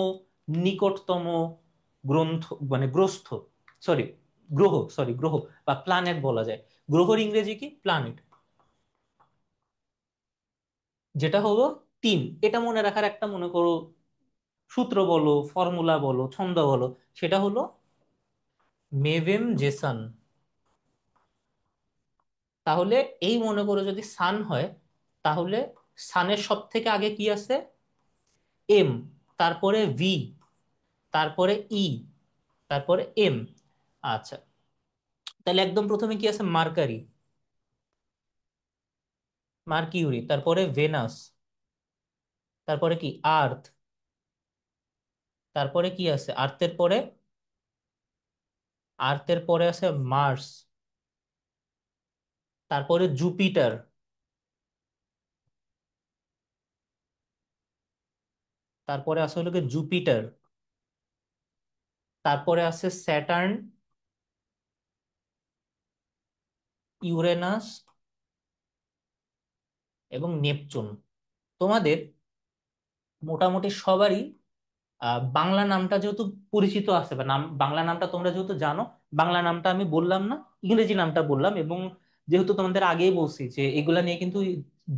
নিকটতম গ্রন্থ মানে গ্রস্থ, সরি গ্রহ বা প্ল্যানেট বলা যায়। গ্রহর ইংরেজি কি? প্ল্যানেট। যেটা হলো 3। এটা মনে রাখার একটা মনে করো সূত্র বলো, ফর্মুলা বলো, ছন্দ বলো, সেটা হলো মেভেম জেসান। তাহলে এই মনে করো যদি সান হয়, তাহলে সানের সব থেকে আগে কি আছে? এম, তারপরে ভি, তারপরে ই, তারপরে এম। আচ্ছা, তাহলে একদম প্রথমে কি আছে? মার্কারি, মার্কিউরি, তারপরে ভেনাস, তারপরে কি আর্থ, তারপরে কি আছে আর্থের পরে? আর্থের পরে আছে মার্স, তারপরে জুপিটার, তারপরে আছে হলো কি জুপিটার, তারপরে আছে স্যাটার্ন, ইউরেনাস এবং নেপচুন। তোমাদের মোটামুটি সবারই বাংলা নামটা যেহেতু পরিচিত আছে, বা নাম বাংলা নামটা তোমরা যেহেতু জানো, বাংলা নামটা আমি বললাম না, ইংরেজি নামটা বললাম। এবং যেহেতু তোমাদের আগেই বলছি যে এগুলা নিয়ে কিন্তু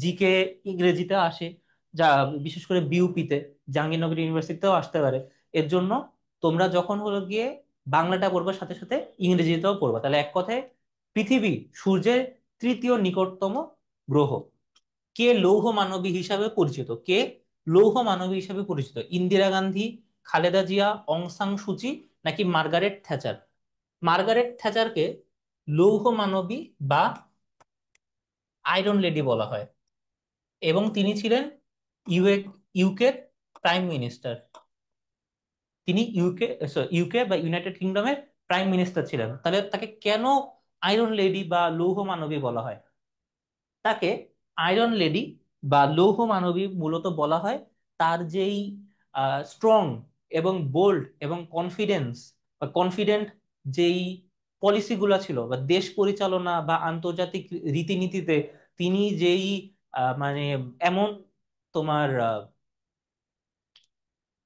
জিকে ইংরেজিতে আসে, যা বিশেষ করে বিউপিতে, জাহাঙ্গীরনগর ইউনিভার্সিটিতেও আসতে পারে। এর জন্য তোমরা যখন হলো গিয়ে বাংলাটা পড়বার সাথে সাথে ইংরেজিতেও পড়বা। তাহলে এক কথায় পৃথিবী সূর্যের তৃতীয় নিকটতম গ্রহ। কে লৌহ মানবী হিসাবে পরিচিত? কে লৌহ মানবী হিসাবে পরিচিত? ইন্দিরা গান্ধী, খালেদা জিয়া, অং সান সুচি, নাকি মার্গারেট থ্যাচার? মার্গারেট থ্যাচারকে লৌহ মানবী বা আয়রন লেডি বলা হয়। এবং তিনি ছিলেন ইউএ ইউকের প্রাইম মিনিস্টার। তিনি ইউকে বা ইউনাইটেড কিংডমের প্রাইম মিনিস্টার ছিলেন। তাহলে তাকে কেন আয়রন লেডি বা লৌহ মানবী বলা হয়? তাকে আয়রন লেডি বা লৌহ মানবী মূলত বলা হয় তার যেই স্ট্রং এবং বোল্ড এবং কনফিডেন্স বা কনফিডেন্ট যেই পলিসিগুলো ছিল, বা দেশ পরিচালনা বা আন্তর্জাতিক রীতিনীতিতে তিনি যেই মানে এমন তোমার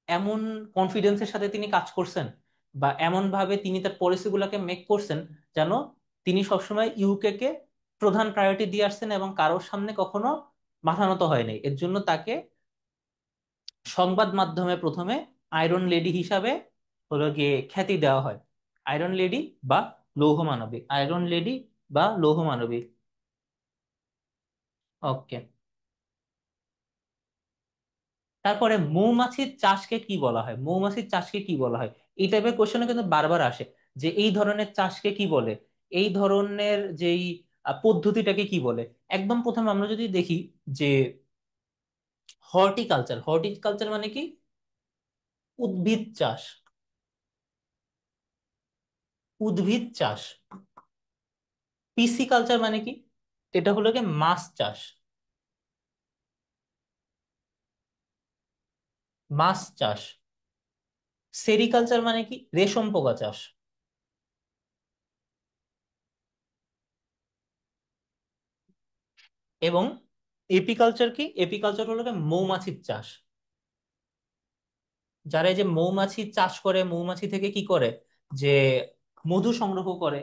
এমন কনফিডেন্সের সাথে তিনি কাজ করছেন, বা এমন ভাবে তিনি তার পলিসিগুলোকে মেক করছেন যেন তিনি সবসময় ইউকে কে প্রধান প্রায়োরিটি দিয়ে আসছেন এবং কারোর সামনে কখনো মাথা নত হয়নি। এর জন্য তাকে সংবাদ মাধ্যমে প্রথমে আয়রন লেডি হিসাবে হলো গিয়ে খ্যাতি দেওয়া হয়। আয়রন লেডি বা লৌহ মানবী, আয়রন লেডি বা লৌহ মানবী। ওকে। তারপরে মৌমাছির চাষকে কি বলা হয়, মৌমাছির চাষকে কি বলা হয়? এই টাইপের কোশ্চেন কিন্তু বারবার আসে, যে এই ধরনের চাষকে কি বলে, এই ধরনের যেই পদ্ধতিটাকে কি বলে। একদম প্রথমে আমরা যদি দেখি যে হর্টিকালচার, হর্টিকালচার মানে কি? উদ্ভিদ চাষ, উদ্ভিদ চাষ। পিসিকালচার মানে কি? এটা হলো গিয়ে মাছ চাষ, মাছ চাষ। সেরিকালচার মানে কি? রেশম পোকা চাষ। এবং এপিকালচার কি? এপিকালচার হলো গিয়ে মৌমাছির চাষ। যারা এই যে মৌমাছি চাষ করে, মৌমাছি থেকে কি করে, যে মধু সংগ্রহ করে,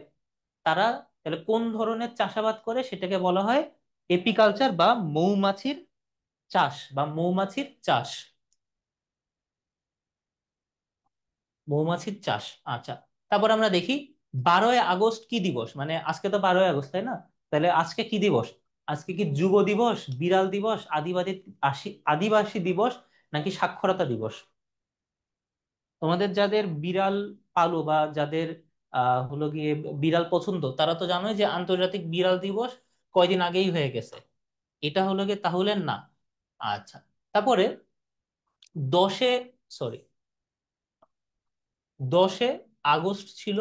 তারা তাহলে কোন ধরনের চাষাবাদ করে সেটাকে বলা হয় এপিকালচার বা মৌমাছির চাষ বা মৌমাছির চাষ। মৌমাছির চাষ। আচ্ছা। তারপর আমরা দেখি 12ই আগস্ট কি দিবস, মানে আজকে তো 12ই আগস্ট, তাই না? তাহলে আজকে কি দিবস? আজকে কি যুব দিবস, বিড়াল দিবস, আদিবাসী দিবস, নাকি সাক্ষরতা দিবস? তোমাদের যাদের বিড়াল পালো বা যাদের হলো গিয়ে বিড়াল পছন্দ, তারা তো জানোই যে আন্তর্জাতিক বিড়াল দিবস কয়দিন আগেই হয়ে গেছে। এটা হলো গিয়ে তাহলে না। আচ্ছা। তারপরে 10-এ, সরি, 10-এ আগস্ট ছিল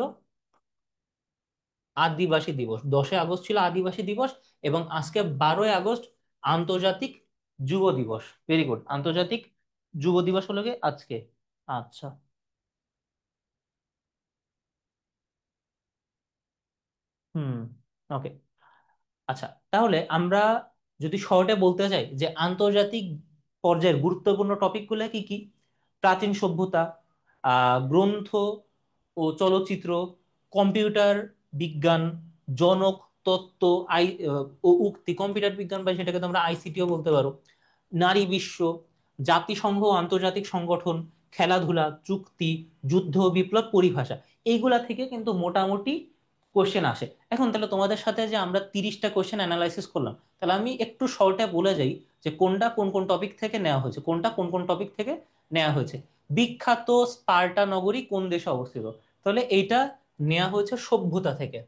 আদিবাসী দিবস, 10-এ আগস্ট ছিল আদিবাসী দিবস। এবং আজকে 12ই আগস্ট আন্তর্জাতিক যুব দিবস। ভেরি গুড, আন্তর্জাতিক যুব দিবস হলো গিয়ে আজকে। আচ্ছা। হুম। ওকে। আচ্ছা, তাহলে আমরা যদি শর্টে বলতে চাই যে আন্তর্জাতিক পর্যায়ের গুরুত্বপূর্ণ টপিকগুলো কি কি: প্রাচীন সভ্যতা, গ্রন্থ ও চলচ্চিত্র, কম্পিউটার বিজ্ঞান, জনক তত্ত্ব, ও উক্তি, কম্পিউটার বিজ্ঞান বা সেটাকে তোমরা আইসিটিও বলতে পারো, নারী বিশ্ব, জাতিসংঘ ও আন্তর্জাতিক সংগঠন, খেলাধুলা, চুক্তি, যুদ্ধ ও বিপ্লব, পরিভাষা। এইগুলা থেকে কিন্তু মোটামুটি কোশ্চেন আসে। এখন তাহলে তোমাদের সাথে যে আমরা 30টা কোশ্চেন অ্যানালাইসিস করলাম, তাহলে আমি একটু শর্টে বলে যাই যে কোনটা কোন কোন টপিক থেকে নেওয়া হয়েছে, কোনটা কোন কোন টপিক থেকে নেওয়া হয়েছে। বিখ্যাত স্পার্টা নগরী কোন দেশে অবস্থিত? তাহলে এইটা নেওয়া হয়েছে সভ্যতা থেকে।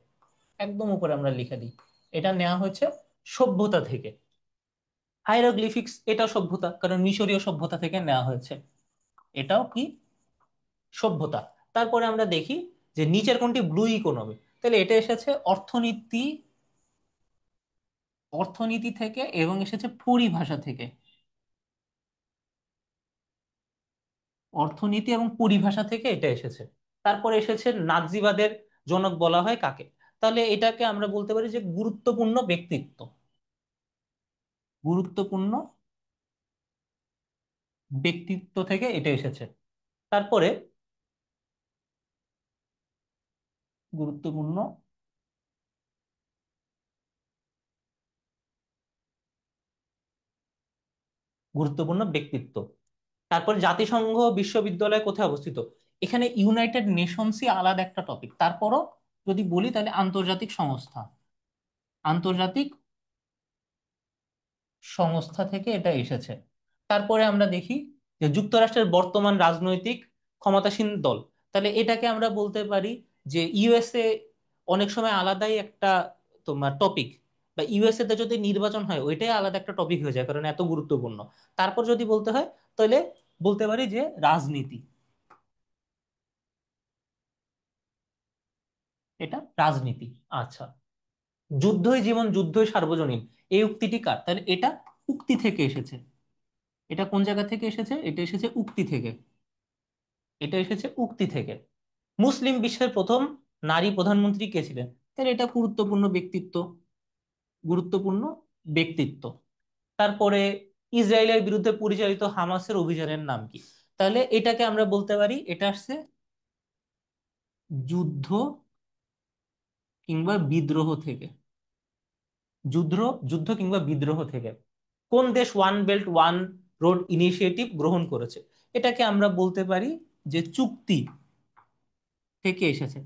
একদম উপরে আমরা লিখে দিই, এটা নেওয়া হয়েছে সভ্যতা থেকে। হাইরোগ্লিফিক্স, এটা সভ্যতা, কারণ মিশরীয় সভ্যতা থেকে নেওয়া হয়েছে। এটাও কি? সভ্যতা। তারপরে আমরা দেখি যে নিচের কোনটি ব্লু ইকোনমি, তাহলে এটা এসেছে অর্থনীতি, অর্থনীতি থেকে, এবং এসেছে পরিভাষা থেকে। অর্থনীতি এবং পরিভাষা থেকে এটা এসেছে। তারপরে এসেছে নাৎসিবাদের জনক বলা হয় কাকে? তাহলে এটাকে আমরা বলতে পারি যে গুরুত্বপূর্ণ ব্যক্তিত্ব, গুরুত্বপূর্ণ ব্যক্তিত্ব থেকে এটা এসেছে। তারপরে গুরুত্বপূর্ণ, গুরুত্বপূর্ণ ব্যক্তিত্ব। তারপরে জাতিসংঘ বিশ্ববিদ্যালয় কোথায় অবস্থিত? এখানে ইউনাইটেড নেশনসই আলাদা একটা টপিক, তারপরও যদি বলি তাহলে আন্তর্জাতিক সংস্থা, আন্তর্জাতিক সংস্থা থেকে এটা এসেছে। তারপরে আমরা দেখি যে যুক্তরাষ্ট্রের বর্তমান রাজনৈতিক ক্ষমতাসীন দল, তাহলে এটাকে আমরা বলতে পারি যে ইউএসএ। অনেক সময় আলাদাই একটা তোমার টপিক, বা ইউএসএ তে যদি নির্বাচন হয় ওইটাই আলাদা একটা টপিক হয়ে যায় কারণ এত গুরুত্বপূর্ণ। তারপর যদি বলতে হয় তাহলে বলতে পারি যে রাজনীতি, এটা রাজনীতি। আচ্ছা। যুদ্ধই জীবন, যুদ্ধই সার্বজনীন, এই উক্তিটি কার? তাহলে এটা উক্তি থেকে এসেছে। এটা কোন জায়গা থেকে এসেছে? এটা এসেছে উক্তি থেকে, এটা এসেছে উক্তি থেকে। মুসলিম বিশ্বের প্রথম নারী প্রধানমন্ত্রী কে ছিলেন? তাহলে এটা গুরুত্বপূর্ণ ব্যক্তিত্ব, গুরুত্বপূর্ণ ব্যক্তিত্ব। তারপরে ইসরায়েলের বিরুদ্ধে পরিচালিত হামাসের অভিযানের নাম কি? তাহলে এটাকে আমরা বলতে পারি এটা আসছে যুদ্ধ কিংবা বিদ্রোহ থেকে। যুদ্ধ, যুদ্ধ কিংবা বিদ্রোহ থেকে। কোন দেশ one belt one road initiative গ্রহণ করেছে? এটাকে আমরা বলতে পারি যে চুক্তি থেকে এসেছে,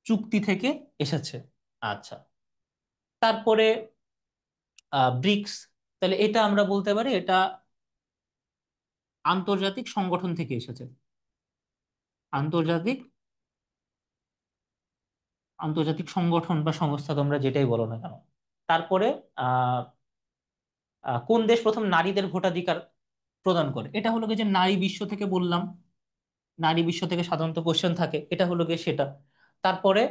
চুক্তি থেকে এসেছে। আচ্ছা, তারপরে ব্রিক্স, তাহলে এটা আমরা বলতে পারি এটা আন্তর্জাতিক সংগঠন থেকে এসেছে। আন্তর্জাতিক, আন্তর্জাতিক সংগঠন বা সংস্থা তোমরা যেটাই বলো না কেন। তারপরে আহ কোন দেশ প্রথম নারীদের ভোটাধিকার প্রদান করে? এটা হলো গিয়ে যে নারী বিশ্ব থেকে বললাম, নারী বিশ্ব থেকে সাধারণত কোশ্চেন থাকে, এটা হলো গিয়ে সেটা। তারপরে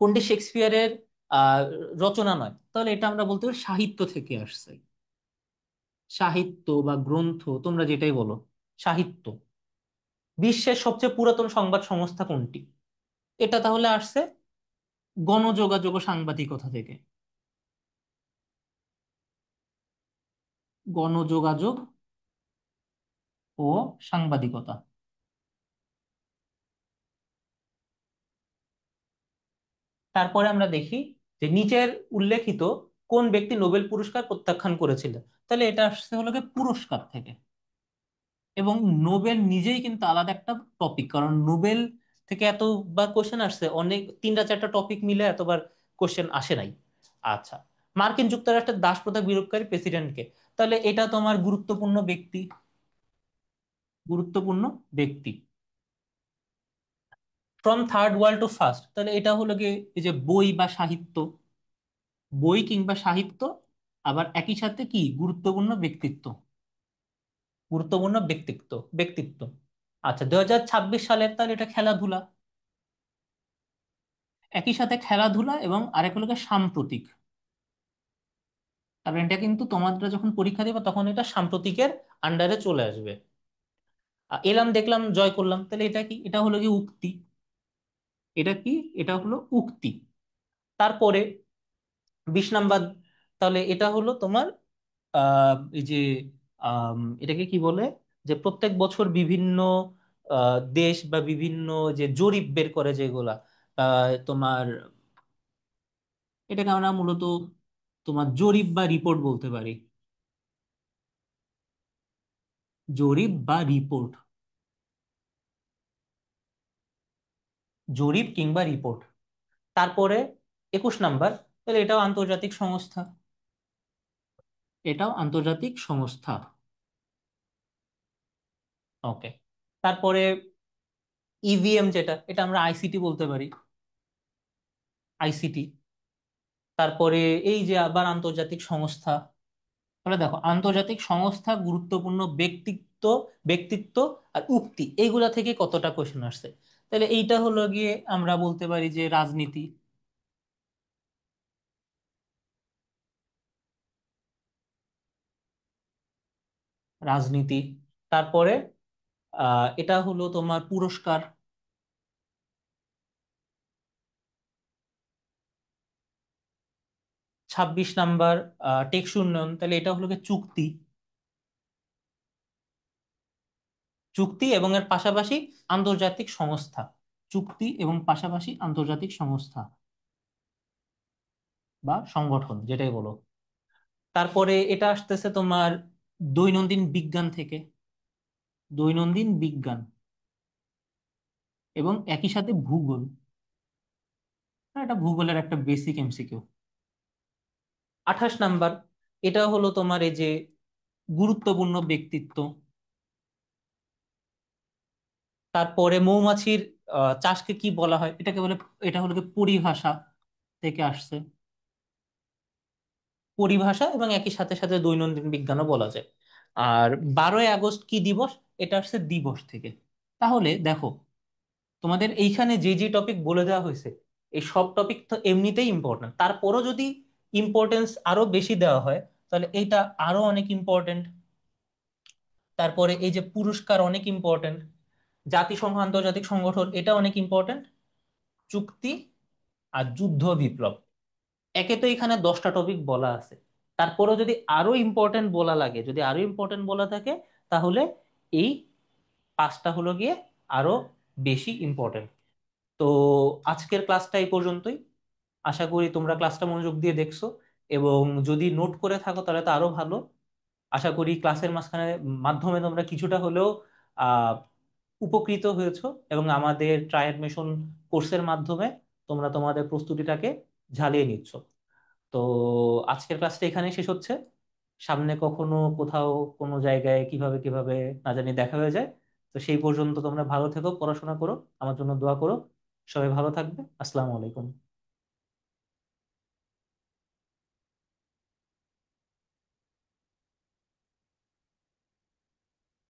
কোনটি শেক্সপিয়ারের আহ রচনা নয়? তাহলে এটা আমরা বলতে পারি সাহিত্য থেকে আসছে। সাহিত্য বা গ্রন্থ তোমরা যেটাই বলো, সাহিত্য। বিশ্বের সবচেয়ে পুরাতন সংবাদ সংস্থা কোনটি? এটা তাহলে আসছে গণযোগাযোগ ও সাংবাদিকতা থেকে। গণযোগাযোগ ও সাংবাদিকতা। তারপরে আমরা দেখি যে নিচের উল্লেখিত কোন ব্যক্তি নোবেল পুরস্কার প্রত্যাখ্যান করেছিলেন? তাহলে এটা আসছে হলো গিয়ে পুরস্কার থেকে। এবং নোবেল নিজেই কিন্তু আলাদা একটা টপিক, কারণ নোবেল থেকে এতবার কোশ্চেন আসছে, অনেক তিনটা চারটা টপিক মিলে এতবার কোশ্চেন আসে নাই। আচ্ছা, মার্কিন যুক্তরাষ্ট্রের দাসপ্রথা বিরোধকারী প্রেসিডেন্টকে? তাহলে এটা তোমার গুরুত্বপূর্ণ ব্যক্তি, গুরুত্বপূর্ণ ব্যক্তি। From third world to first, তাহলে এটা হলো গিয়ে এই যে বই বা সাহিত্য, বই কিংবা সাহিত্য, আবার একই সাথে কি গুরুত্বপূর্ণ ব্যক্তিত্ব, গুরুত্বপূর্ণ ব্যক্তিত্ব, ব্যক্তিত্ব। আচ্ছা, 2026 সালের, তাহলে এটা খেলাধুলা, একই সাথে খেলাধুলা এবং আরেক হলো গিয়ে সাম্প্রতিক। কারণ এটা কিন্তু তোমরা যখন পরীক্ষা দেবে তখন এটা সাম্প্রতিকের আন্ডারে চলে আসবে। এলাম দেখলাম জয় করলাম, তাহলে এটা কি? এটা হলো কি উক্তি। এটা কি? এটা হলো উক্তি। তারপরে 20 নাম্বার, তাহলে এটা হলো তোমার এই যে এটাকে কি বলে, যে প্রত্যেক বছর বিভিন্ন দেশ বা বিভিন্ন যে জরিপ বের করে যেগুলা, তোমার এটাকে আমরা মূলত তোমার জরিপ বা রিপোর্ট বলতে পারি। জরিপ বা রিপোর্ট, জরিপ কিংবা রিপোর্ট। তারপরে 21 নাম্বার, তাহলে এটাও আন্তর্জাতিক সংস্থা, এটাও আন্তর্জাতিক সংস্থা। ওকে। তারপরে ইভিএম যেটা, এটা আমরা আইসিটি বলতে পারি, আইসিটি। তারপরে এই যে আবার আন্তর্জাতিক সংস্থা, তাহলে দেখো আন্তর্জাতিক সংস্থা, গুরুত্বপূর্ণ ব্যক্তিত্ব, ব্যক্তিত্ব আর উক্তি, এইগুলা থেকে কতটা কোশ্চেন আসছে? তাহলে এইটা হলো গিয়ে আমরা বলতে পারি যে রাজনীতি, রাজনীতি। তারপরে এটা হলো তোমার পুরস্কার। 26 নাম্বার টেকসই উন্নয়ন, তাহলে এটা হলো গিয়ে চুক্তি, চুক্তি এবং এর পাশাপাশি আন্তর্জাতিক সংস্থা, চুক্তি এবং পাশাপাশি আন্তর্জাতিক সংস্থা বা সংগঠন যেটাই বলো। তারপরে এটা আসতেছে তোমার দৈনন্দিন বিজ্ঞান থেকে, দৈনন্দিন বিজ্ঞান এবং একই সাথে ভূগোল। এটা ভূগোলের একটা বেসিক এমসিকিউ। 28 নাম্বার, এটা হলো তোমার এই যে গুরুত্বপূর্ণ ব্যক্তিত্ব। তারপরে মৌমাছির চাষকে কি বলা হয়? এটাকে বলে, এটা হলো কি পরিভাষা থেকে আসছে, পরিভাষা এবং একই সাথে সাথে দৈনন্দিন বিজ্ঞানও বলা যায়। আর 12ই আগস্ট কি দিবস? এটা আসছে দিবস থেকে। তাহলে দেখো, তোমাদের এইখানে যে যে টপিক বলে দেওয়া হয়েছে, এই সব টপিক তো এমনিতেই ইম্পর্টেন্ট, তারপরও যদি ইম্পর্টেন্স আরো বেশি দেওয়া হয় তাহলে এইটা আরো অনেক ইম্পর্টেন্ট। তারপরে এই যে পুরস্কার অনেক ইম্পর্টেন্ট, জাতিসংঘ আন্তর্জাতিক সংগঠন এটা অনেক ইম্পর্টেন্ট, চুক্তি আর যুদ্ধ বিপ্লব। একে তো এখানে 10টা টপিক বলা আছে, তারপরেও যদি আরো ইম্পর্টেন্ট বলা লাগে, যদি আরো ইম্পর্টেন্ট বলা থাকে, তাহলে এই 5টা হলো গিয়ে আরো বেশি ইম্পর্টেন্ট। তো আজকের ক্লাসটা এই পর্যন্তই। আশা করি তোমরা ক্লাসটা মনোযোগ দিয়ে দেখছো, এবং যদি নোট করে থাকো তাহলে তো আরো ভালো। আশা করি ক্লাসের মাধ্যমে তোমরা কিছুটা হলেও আহ উপকৃত হয়েছো, এবং আমাদের ট্রাই অ্যাডমিশন কোর্সের মাধ্যমে তোমরা তোমাদের প্রস্তুতিটাকে ঝালিয়ে নিচ্ছ। তো আজকের ক্লাসটা এখানে শেষ হচ্ছে। সামনে কখনো কোথাও কোনো জায়গায় কিভাবে কিভাবে না জানি দেখা হয়ে যায়। তো সেই পর্যন্ত তোমরা ভালো থেকো, পড়াশোনা করো, আমার জন্য দোয়া করো। সবাই ভালো থাকবে। আসসালামু আলাইকুম।